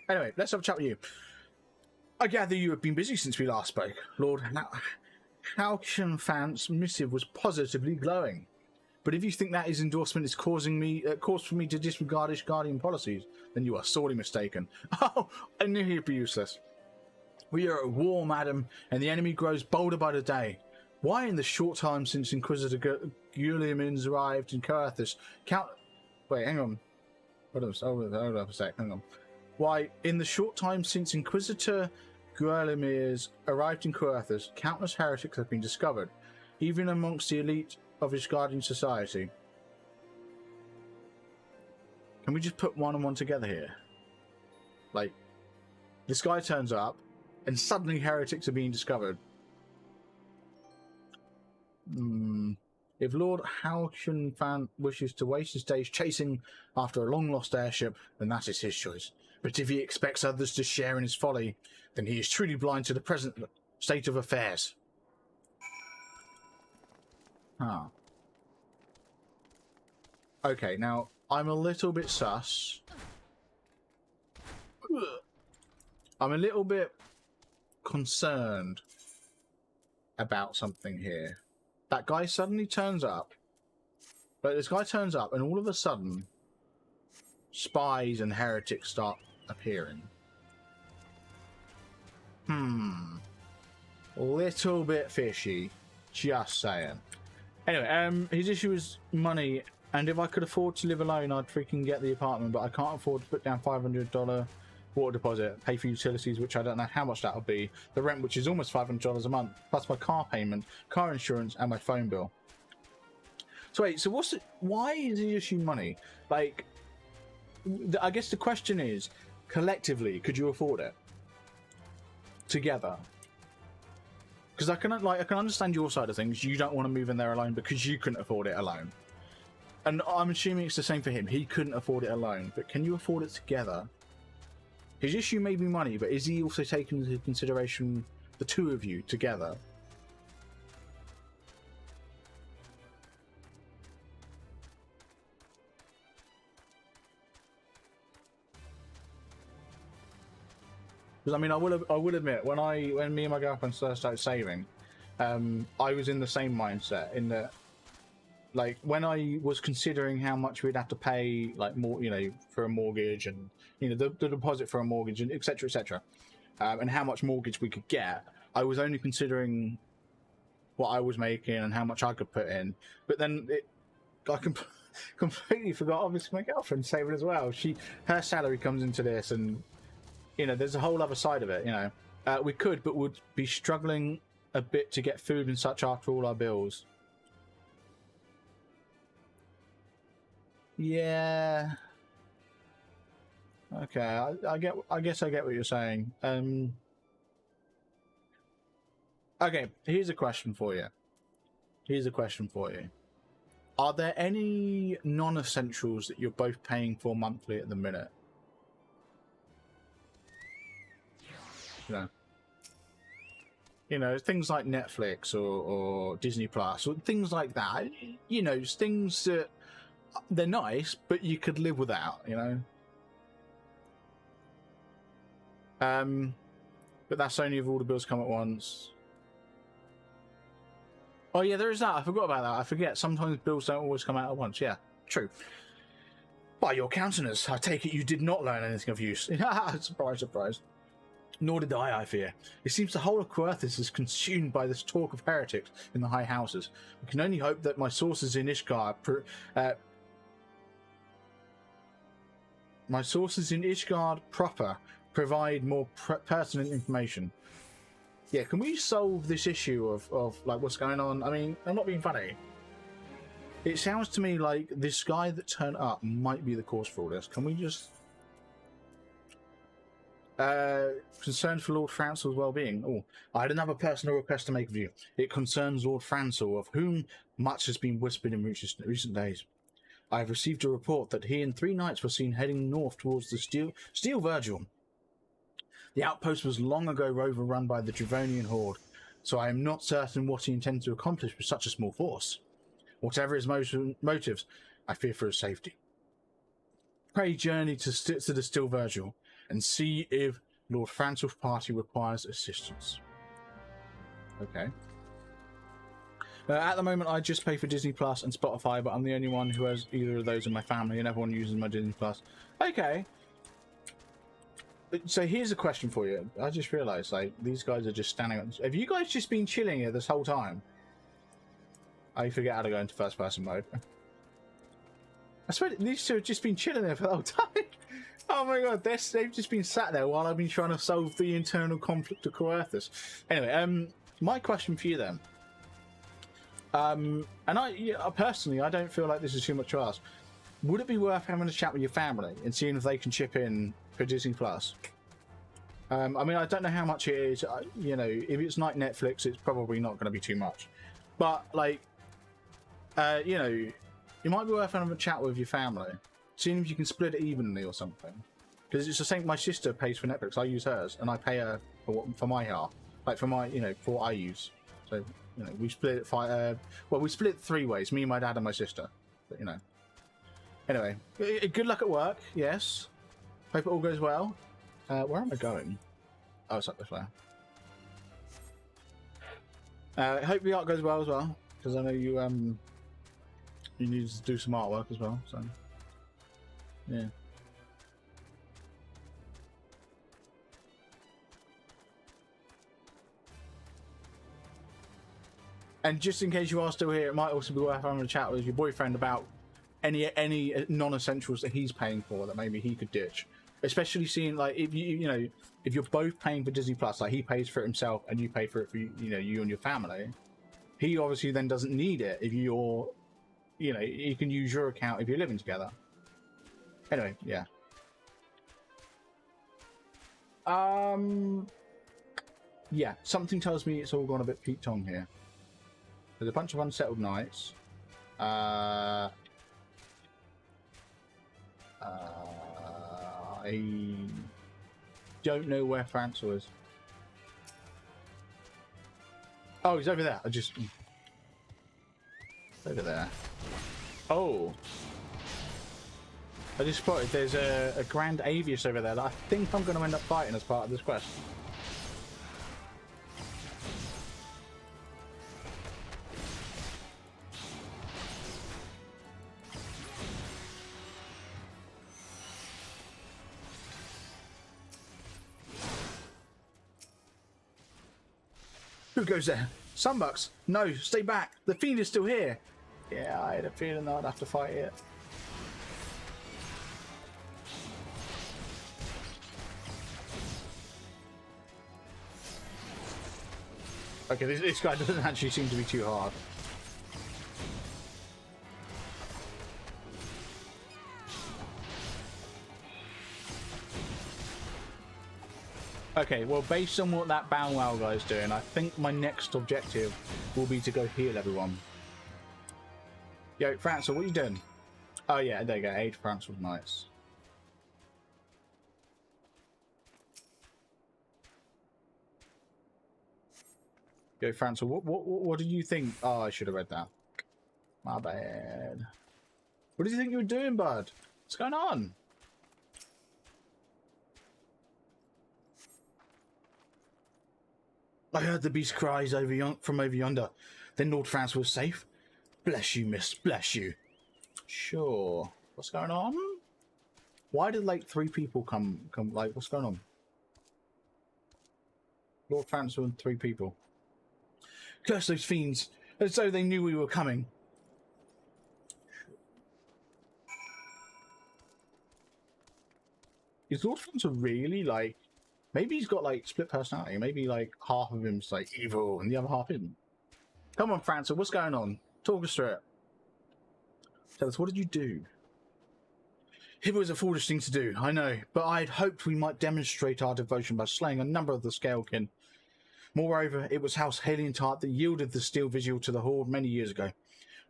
A: Anyway, let's have a chat with you. I gather you have been busy since we last spoke. Lord Halcyon Fant's missive was positively glowing. But if you think that his endorsement is cause for me to disregard his Guardian policies, then you are sorely mistaken. Oh, I knew he'd be useless. We are at war, madam, and the enemy grows bolder by the day. Why, in the short time since Inquisitor Guilliman's arrived in Coerthas, Wait, hang on. Hold up a sec, hang on. Why, in the short time since Inquisitor Guilliman's arrived in Coerthas, countless heretics have been discovered, even amongst the elite of his Guardian Society. Can we just put one and one together here? Like, this guy turns up, and suddenly heretics are being discovered. If Lord Halcyon Fan wishes to waste his days chasing after a long-lost airship, then that is his choice. But if he expects others to share in his folly, then he is truly blind to the present state of affairs. Huh. Okay, now, I'm a little bit sus. I'm a little bit concerned about something here. That guy suddenly turns up. But this guy turns up and all of a sudden spies and heretics start appearing. Little bit fishy. Just saying. Anyway, his issue is money, and if I could afford to live alone, I'd freaking get the apartment, but I can't afford to put down $500 water deposit, pay for utilities, which I don't know how much that'll be, the rent, which is almost $500 a month, plus my car payment, car insurance, and my phone bill. So wait, so why is the issue money? Like, I guess the question is, collectively, could you afford it? Together? Because I can understand your side of things. You don't want to move in there alone because you couldn't afford it alone. And I'm assuming it's the same for him. He couldn't afford it alone, but can you afford it together? His issue may be money, but is he also taking into consideration the two of you together? Because I mean, I will admit, when me and my girlfriend started saving, I was in the same mindset. In that, like, when I was considering how much we'd have to pay, like, more, you know, for a mortgage, and you know, the deposit for a mortgage, and etc., and how much mortgage we could get, I was only considering what I was making and how much I could put in. But then I completely forgot, obviously, my girlfriend's saving as well. Her salary comes into this, and you know, there's a whole other side of it. You know, we could, but would be struggling a bit to get food and such after all our bills. Yeah. Okay, I guess I get what you're saying. Okay, here's a question for you. Are there any non-essentials that you're both paying for monthly at the minute? You know, things like Netflix or Disney Plus or things like that. You know, things that they're nice, but you could live without. You know. But that's only if all the bills come at once. Oh yeah, there is that. I forgot about that. I forget. Sometimes bills don't always come out at once. Yeah, true. By your countenance, I take it you did not learn anything of use. Surprise, surprise. Nor did I fear. It seems the whole of Coerthas is consumed by this talk of heretics in the high houses. We can only hope that my sources in Ishgard My sources in Ishgard proper provide more pertinent information. Yeah, can we solve this issue of like what's going on? I mean, I'm not being funny. It sounds to me like this guy that turned up might be the cause for all this. Can we just... concerned for Lord Francel's well-being. Oh, I had another personal request to make of you. It concerns Lord Francel, of whom much has been whispered in recent days. I have received a report that he and 3 knights were seen heading north towards the Steel Virgil. The outpost was long ago overrun by the Drevonian horde, so I am not certain what he intends to accomplish with such a small force. Whatever his motives, I fear for his safety. Pray journey to the Steel Virgil and see if Lord Francel's party requires assistance. Okay. At the moment, I just pay for Disney Plus and Spotify, but I'm the only one who has either of those in my family, and everyone uses my Disney Plus. Okay. So here's a question for you. I just realised, like, these guys are just standing up. Have you guys just been chilling here this whole time? I forget how to go into first-person mode. I swear, these two have just been chilling there for the whole time. Oh my god, they've just been sat there while I've been trying to solve the internal conflict of Coerthus. Anyway, my question for you then. And personally, I don't feel like this is too much to ask. Would it be worth having a chat with your family and seeing if they can chip in for Disney Plus? I mean, I don't know how much it is. You know, if it's like Netflix, it's probably not going to be too much. But like, you know, it might be worth having a chat with your family, seeing if you can split it evenly or something. Because it's the same. My sister pays for Netflix. I use hers, and I pay her for my half, like for my, you know, for what I use. So, you know, we split it well, we split it 3 ways: me, my dad, and my sister. But you know. Anyway, good luck at work. Yes. Hope it all goes well. Where am I going? Oh, it's up this way. Hope the art goes well as well, because I know you you need to do some artwork as well. So yeah. And just in case you are still here, it might also be worth having a chat with your boyfriend about any non-essentials that he's paying for that maybe he could ditch. Especially seeing, like, if you know, if you're both paying for Disney Plus, like he pays for it himself and you pay for it for you know, you and your family, he obviously then doesn't need it if you're, you know, you can use your account if you're living together. Anyway, yeah. Yeah, something tells me it's all gone a bit Pete Tong here. There's a bunch of unsettled knights. I don't know where Francel is. Oh, he's over there. Over there. Oh. I just spotted there's a Grand Avius over there that I think I'm going to end up fighting as part of this quest. Who goes there? Sunbucks? No, stay back. The fiend is still here. Yeah, I had a feeling that I'd have to fight it. Okay, this guy doesn't actually seem to be too hard. Okay, well, based on what that Bow Wow guy's doing, I think my next objective will be to go heal everyone. Yo, Francel, what are you doing? Oh yeah, there you go. Aid Francel's nice. Yo, Francel, what did you think? Oh, I should have read that. My bad. What did you think you were doing, bud? What's going on? I heard the beast cries from over yonder. Then Lord Francel was safe. Bless you, miss. Bless you. Sure. What's going on? Why did, like, 3 people come? Like, what's going on? Lord Francel and 3 people. Curse those fiends, as though they knew we were coming. Is Lord Francis really like? Maybe he's got like split personality. Maybe like half of him's like evil and the other half isn't. Come on, Francis, what's going on? Talk us through it. Tell us, what did you do? It was a foolish thing to do, I know, but I had hoped we might demonstrate our devotion by slaying a number of the Scalekin. Moreover, it was House Halientart that yielded the steel vigil to the Horde many years ago.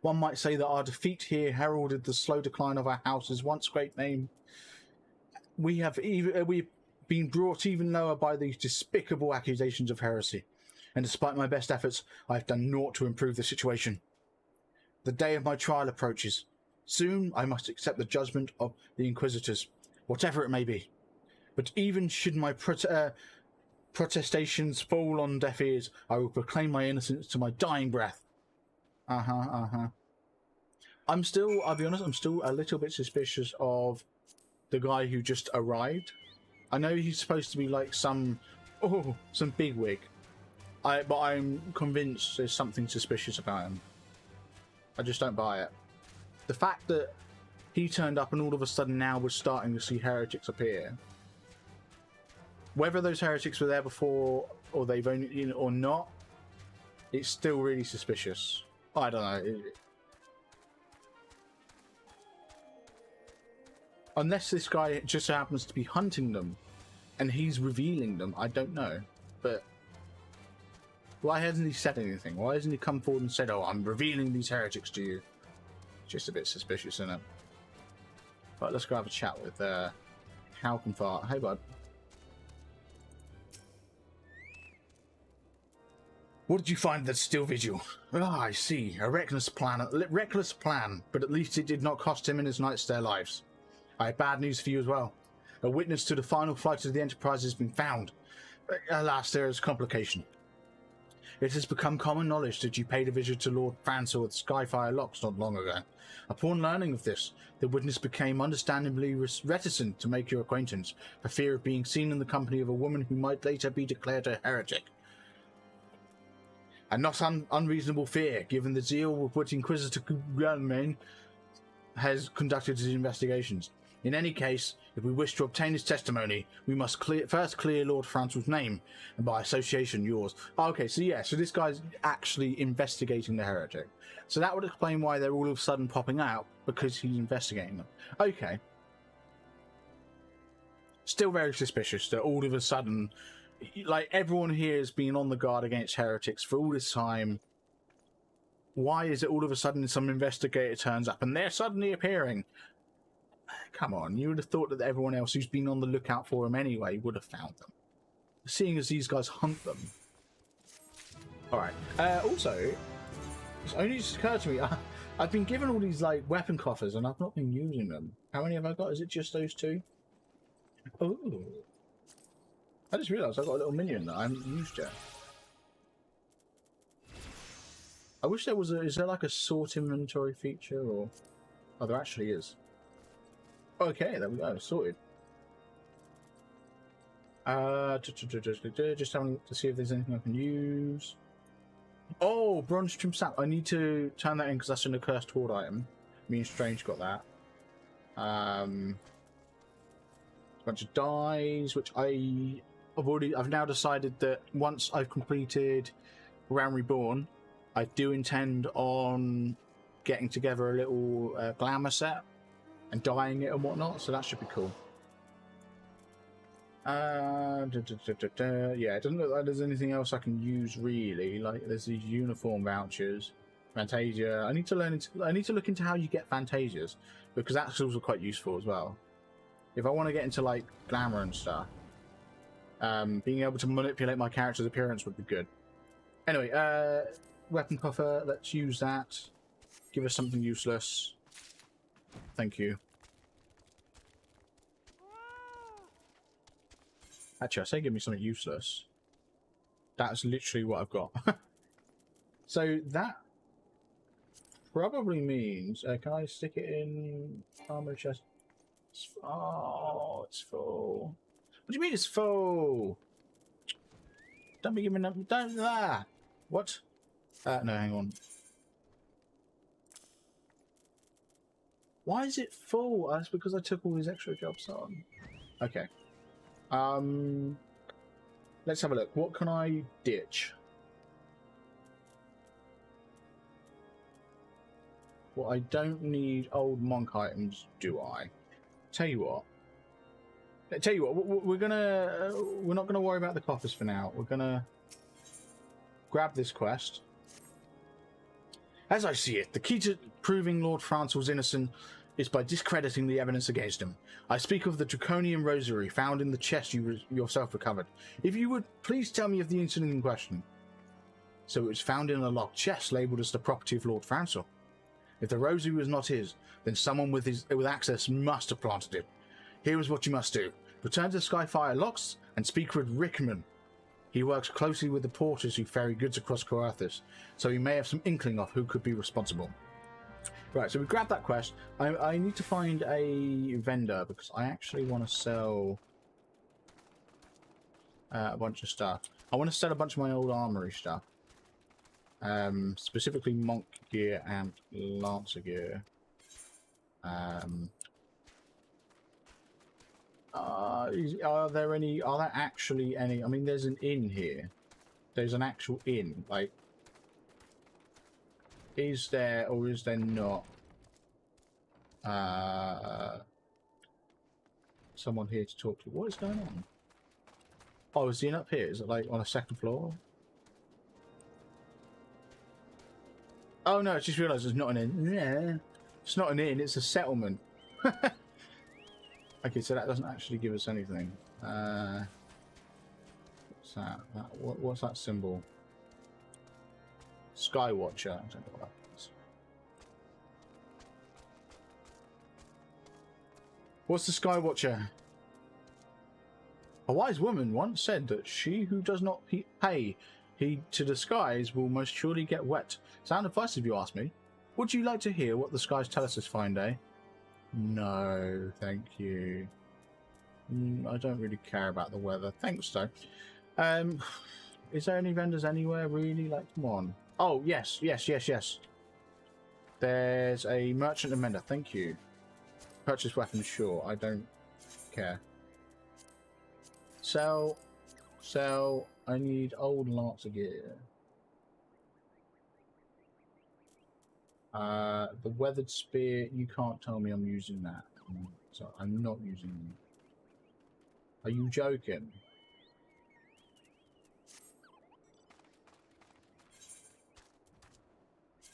A: One might say that our defeat here heralded the slow decline of our house's once great name. We've been brought even lower by these despicable accusations of heresy, and despite my best efforts, I have done naught to improve the situation. The day of my trial approaches. Soon I must accept the judgment of the Inquisitors, whatever it may be. But even should my protestations fall on deaf ears, I will proclaim my innocence to my dying breath. I'll be honest, I'm still a little bit suspicious of the guy who just arrived. I know he's supposed to be like some bigwig. But I'm convinced there's something suspicious about him. I just don't buy it. The fact that he turned up and all of a sudden now we're starting to see heretics appear. Whether those heretics were there before or they've only or not, it's still really suspicious. I don't know. Unless this guy just happens to be hunting them and he's revealing them, I don't know. But why hasn't he said anything? Why hasn't he come forward and said, "Oh, I'm revealing these heretics to you"? Just a bit suspicious, isn't it? Right, let's go have a chat with Halientart. Hey, bud. What did you find that steel vigil? Ah, I see. A reckless plan, but at least it did not cost him and his knights their lives. I have bad news for you as well. A witness to the final flight of the Enterprise has been found. Alas, there is complication. It has become common knowledge that you paid a visit to Lord Francis with Skyfire Locks not long ago. Upon learning of this, the witness became understandably reticent to make your acquaintance, for fear of being seen in the company of a woman who might later be declared a heretic. A not unreasonable fear, given the zeal with which Inquisitor Guillermin has conducted his investigations. In any case, if we wish to obtain his testimony, we must first clear Lord Francis' name, and by association yours. Okay, so yeah, so this guy's actually investigating the heretic. So that would explain why they're all of a sudden popping out, because he's investigating them. Okay. Still very suspicious that all of a sudden, like, everyone here has been on the guard against heretics for all this time. Why is it all of a sudden some investigator turns up and they're suddenly appearing? Come on, you would have thought that everyone else who's been on the lookout for him anyway would have found them. Seeing as these guys hunt them. Alright, also, it's only just occurred to me, I've been given all these, like, weapon coffers and I've not been using them. How many have I got? Is it just those two? Oh. I just realised I've got a little minion that I haven't used yet. I wish there was is there like a sort inventory feature or... Oh, there actually is. Okay, there we go, sorted. Just having a look to see if there's anything I can use. Oh, bronze trim sap. I need to turn that in because that's an accursed horde item. Me and Strange got that. A bunch of dies, which I've now decided that once I've completed Realm Reborn, I do intend on getting together a little glamour set and dyeing it and whatnot, so that should be cool. Yeah, it doesn't look like there's anything else I can use really. Like there's these uniform vouchers, Fantasia. I need to look into how you get Fantasias because that's also quite useful as well. If I want to get into like glamour and stuff, being able to manipulate my character's appearance would be good. Anyway, weapon coffer. Let's use that. Give us something useless. Thank you. Actually, I say give me something useless. That's literally what I've got. So that probably means... can I stick it in armor chest? Oh, it's full. What do you mean it's full? Don't be giving up... Don't... Ah! What? No, hang on. Why is it full? That's because I took all these extra jobs on. Okay. Let's have a look. What can I ditch? Well, I don't need old monk items, do I? Tell you what. We're not gonna worry about the coffers for now. We're gonna grab this quest. As I see it, the key to proving Lord Francel's innocent is by discrediting the evidence against him. I speak of the draconian rosary found in the chest you yourself recovered. If you would please tell me of the incident in question. So it was found in a locked chest labelled as the property of Lord Francel. If the rosary was not his, then someone with access must have planted it. Here is what you must do. Return to Skyfire Locks and speak with Rickman. He works closely with the porters who ferry goods across Coarthus, so he may have some inkling of who could be responsible. Right, so we grabbed that quest. I need to find a vendor because I actually want to sell a bunch of stuff. I want to sell a bunch of my old armory stuff. Specifically monk gear and lancer gear. Are there actually any? I mean, there's an inn here. There's an actual inn. Like, is there or is there not? Someone here to talk to. What is going on? Oh, is the inn up here? Is it like on a second floor? Oh no, I just realised it's not an inn. Yeah, it's not an inn. It's a settlement. Okay, so that doesn't actually give us anything. What's that? What's that symbol? Skywatcher. I don't know what that is. What's the Skywatcher? A wise woman once said that she who does not pay heed to the skies will most surely get wet. Sound advice if you ask me. Would you like to hear what the skies tell us this fine day? No, thank you. I don't really care about the weather. Thanks, though. Is there any vendors anywhere, really? Like, come on. Oh, yes. There's a merchant and mender. Thank you. Purchase weapons, sure. I don't care. Sell. I need old lancer gear. The weathered spear, you can't tell me I'm using that. So I'm not using them. Are you joking?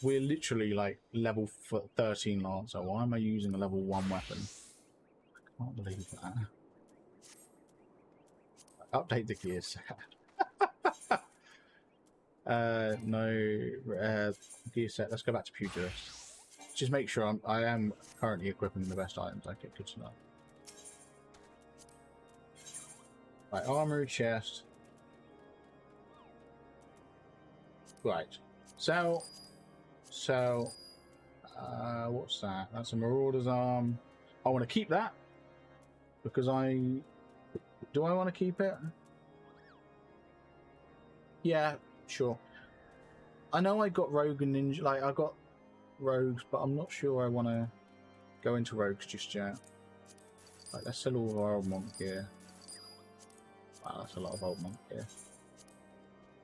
A: We're literally like level 13 lancer. Why am I using a level 1 weapon? I can't believe that. Update the gear set. No gear set. Let's go back to Pugilist. Just make sure I am currently equipping the best items. Okay, good to know. Right, armory chest. Right, sell. What's that? That's a Marauder's arm. I want to keep that because do I want to keep it? Yeah, sure. I know I got rogue and ninja. Like, I got rogues, but I'm not sure I want to go into rogues just yet. Right, let's sell all of our old monk gear. Wow, that's a lot of old monk gear.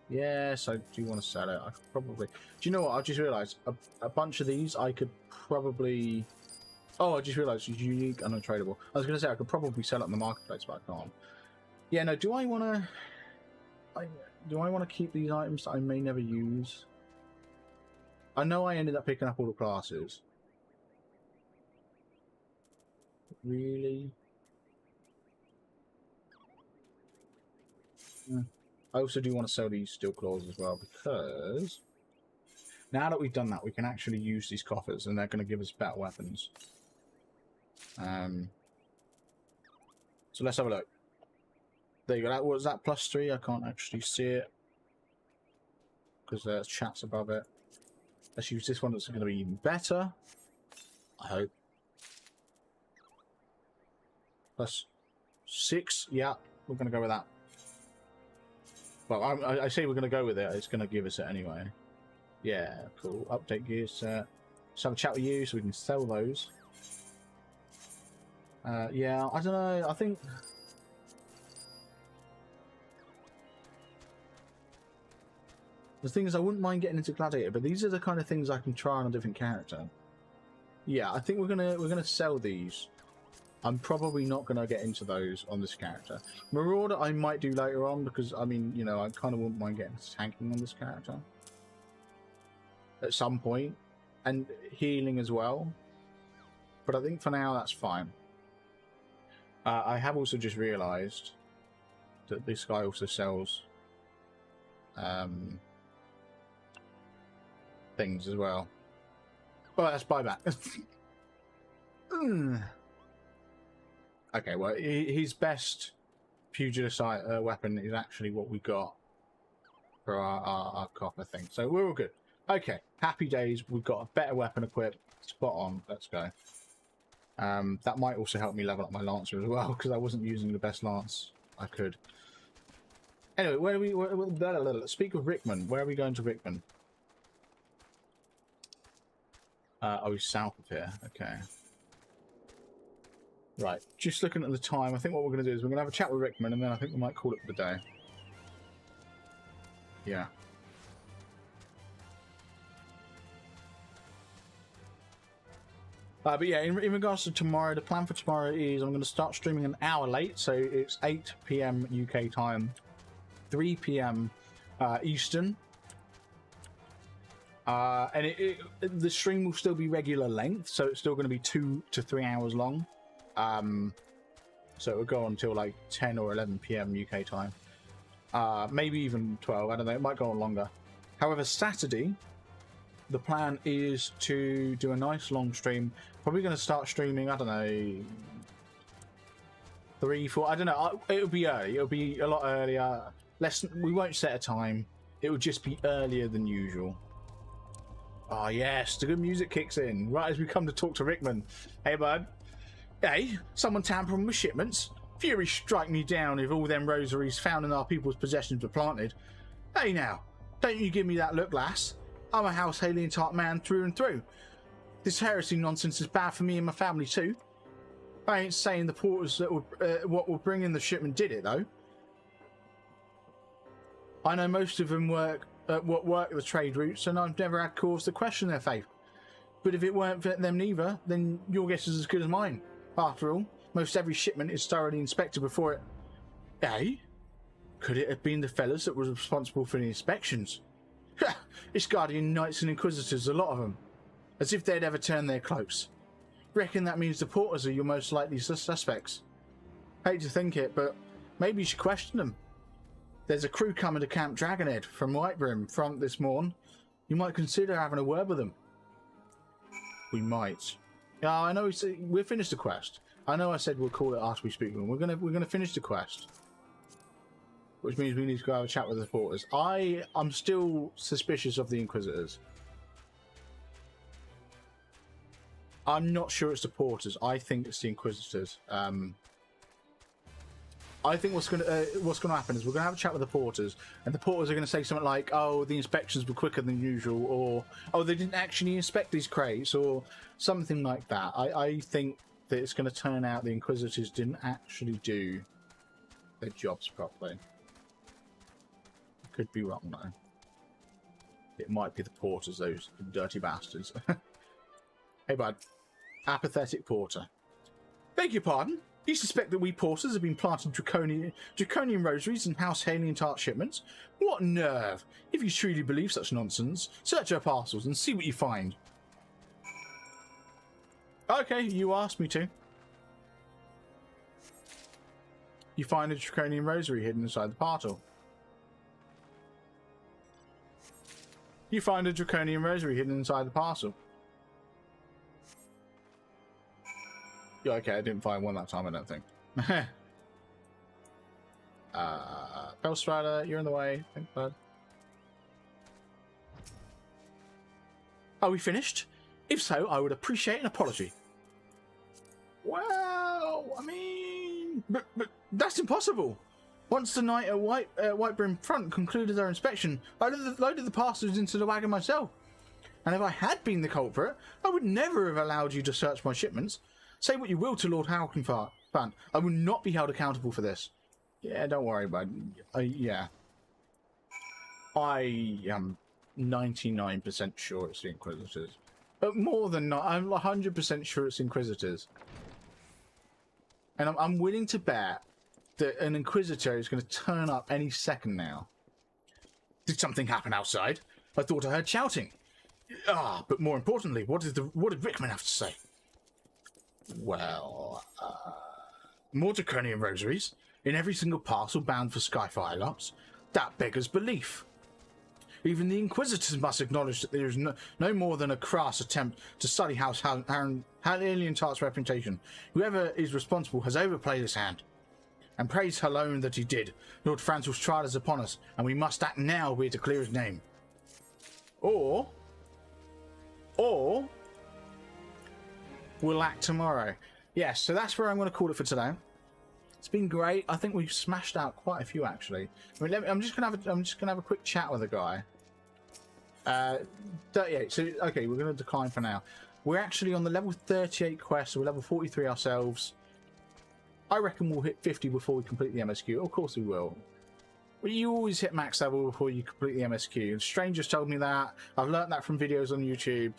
A: Yes, I do want to sell it. I could probably. Do you know what? I just realised a bunch of these I could probably. Oh, I just realised it's unique and untradeable. I was going to say I could probably sell it in the marketplace, but I can't. Yeah, no. Do I want to? Do I want to keep these items that I may never use? I know I ended up picking up all the classes. Really? I also do want to sell these steel claws as well because now that we've done that, we can actually use these coffers and they're going to give us better weapons. So let's have a look. There you go. That was that +3. I can't actually see it because there's chats above it. Let's use this one that's going to be even better. I hope. +6. Yeah, we're going to go with that. Well, I say we're going to go with it. It's going to give us it anyway. Yeah, cool. Update gear set. Let's have a chat with you so we can sell those. Yeah, I don't know. I think The thing is, I wouldn't mind getting into Gladiator, but these are the kind of things I can try on a different character. Yeah, I think we're gonna sell these. I'm probably not gonna get into those on this character. Marauder I might do later on because I mean, you know, I kind of wouldn't mind getting tanking on this character at some point, and healing as well. But I think for now that's fine. I have also just realised that this guy also sells things as well. Oh, that's buyback. Okay, well, his best pugilist weapon is actually what we got for our copper thing. So we're all good. Okay, happy days. We've got a better weapon equipped. Spot on. Let's go. That might also help me level up my Lancer as well, because I wasn't using the best Lance I could. Anyway, where are we? Speak of Rickman. Where are we going to Rickman? Oh, he's south of here. Okay. Right. Just looking at the time, I think what we're going to do is we're going to have a chat with Rickman, and then I think we might call it for the day. Yeah. But yeah, in regards to tomorrow, the plan for tomorrow is I'm going to start streaming an hour late, so it's 8 PM UK time, 3 PM Eastern. And the stream will still be regular length, so it's still going to be 2 to 3 hours long. So it will go on until like 10 or 11 PM UK time. Maybe even 12, I don't know, it might go on longer. However, Saturday, the plan is to do a nice long stream. Probably going to start streaming, I don't know, 3, 4, I don't know. It'll be early. It'll be a lot earlier. We won't set a time. It will just be earlier than usual. Oh, yes, the good music kicks in right as we come to talk to Rickman. Hey, bud. Hey, someone tampering with shipments? Fury strike me down if all them rosaries found in our people's possessions were planted. Hey, now, don't you give me that look, lass. I'm a House Haley and Tart man through and through. This heresy nonsense is bad for me and my family too. I ain't saying the porters that what were bringing the shipment did it though. I know most of them work the trade routes, and I've never had cause to question their faith. But if it weren't for them neither, then your guess is as good as mine. After all, most every shipment is thoroughly inspected before it. Eh? Could it have been the fellas that were responsible for the inspections? It's Guardian Knights and Inquisitors, a lot of them. As if they'd ever turn their cloaks. Reckon that means the porters are your most likely suspects. Hate to think it, but maybe you should question them. There's a crew coming to Camp Dragonhead from Whitebrim front this morn. You might consider having a word with them. We might. Yeah, I know we've finished the quest. I know I said we'll call it after we speak with them. We're gonna finish the quest. Which means we need to go have a chat with the porters. I'm still suspicious of the Inquisitors. I'm not sure it's the porters. I think it's the Inquisitors. I think what's going to happen is we're going to have a chat with the porters, and the porters are going to say something like, "Oh, the inspections were quicker than usual," or "Oh, they didn't actually inspect these crates," or something like that. I think that it's going to turn out the Inquisitors didn't actually do their jobs properly. I could be wrong though. It might be the porters, those dirty bastards. Hey, bud. Apathetic porter. Beg your pardon? You suspect that we porters have been planting draconian rosaries in House Haley and Tart shipments? What nerve! If you truly believe such nonsense, search our parcels and see what you find. Okay, you asked me to. You find a draconian rosary hidden inside the parcel. You find a draconian rosary hidden inside the parcel. Yeah, okay, I didn't find one that time, I don't think. Bellstrider, you're in the way. Thanks, bud. Are we finished? If so, I would appreciate an apology. Well, I mean... But that's impossible! Once the night at Whitebrim front concluded their inspection, I loaded the parcels into the wagon myself. And if I had been the culprit, I would never have allowed you to search my shipments. Say what you will to Lord Halkenfan. I will not be held accountable for this. Yeah, don't worry, bud. Yeah. I am 99% sure it's the Inquisitors. But more than not, I'm 100% sure it's Inquisitors. And I'm willing to bet that an Inquisitor is going to turn up any second now. Did something happen outside? I thought I heard shouting. Ah, but more importantly, what did Rickman have to say? Well, more draconian rosaries in every single parcel bound for Skyfire lots? That beggars belief. Even the Inquisitors must acknowledge that there is no more than a crass attempt to sully House Alien Tart's reputation. Whoever is responsible has overplayed his hand. And praise alone that he did. Lord Franzel's trial is upon us, and we must act now were to clear his name. Or we'll act tomorrow. Yes, so that's where I'm going to call it for today. It's been great. I think we've smashed out quite a few actually. I mean, I'm just gonna have a quick chat with a guy. 38. So okay, we're going to decline for now. We're actually on the level 38 quest, so we're level 43 ourselves. I reckon we'll hit 50 before we complete the MSQ. Of course we will. You always hit max level before you complete the MSQ. And strangers told me that. I've learned that from videos on YouTube.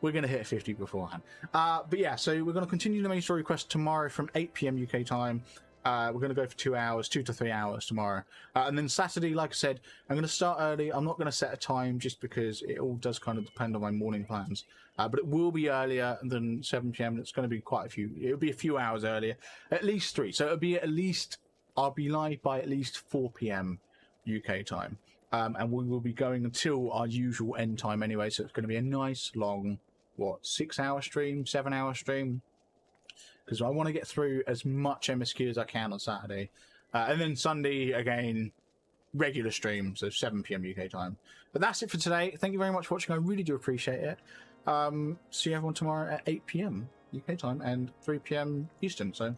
A: We're going to hit 50 beforehand. But yeah, so we're going to continue the main story quest tomorrow from 8 PM UK time. We're going to go for 2 hours, 2 to 3 hours tomorrow. And then Saturday, like I said, I'm going to start early. I'm not going to set a time just because it all does kind of depend on my morning plans. But it will be earlier than 7 PM. It's going to be quite a few. It'll be a few hours earlier. At least 3. So it'll be at least, I'll be live by at least 4 PM UK time. And we will be going until our usual end time anyway. So it's going to be a nice long, 6-hour stream, 7-hour stream. Because I want to get through as much MSQ as I can on Saturday. And then Sunday, again, regular stream, so 7 PM UK time. But that's it for today. Thank you very much for watching. I really do appreciate it. See everyone tomorrow at 8 PM UK time and 3 PM Eastern. So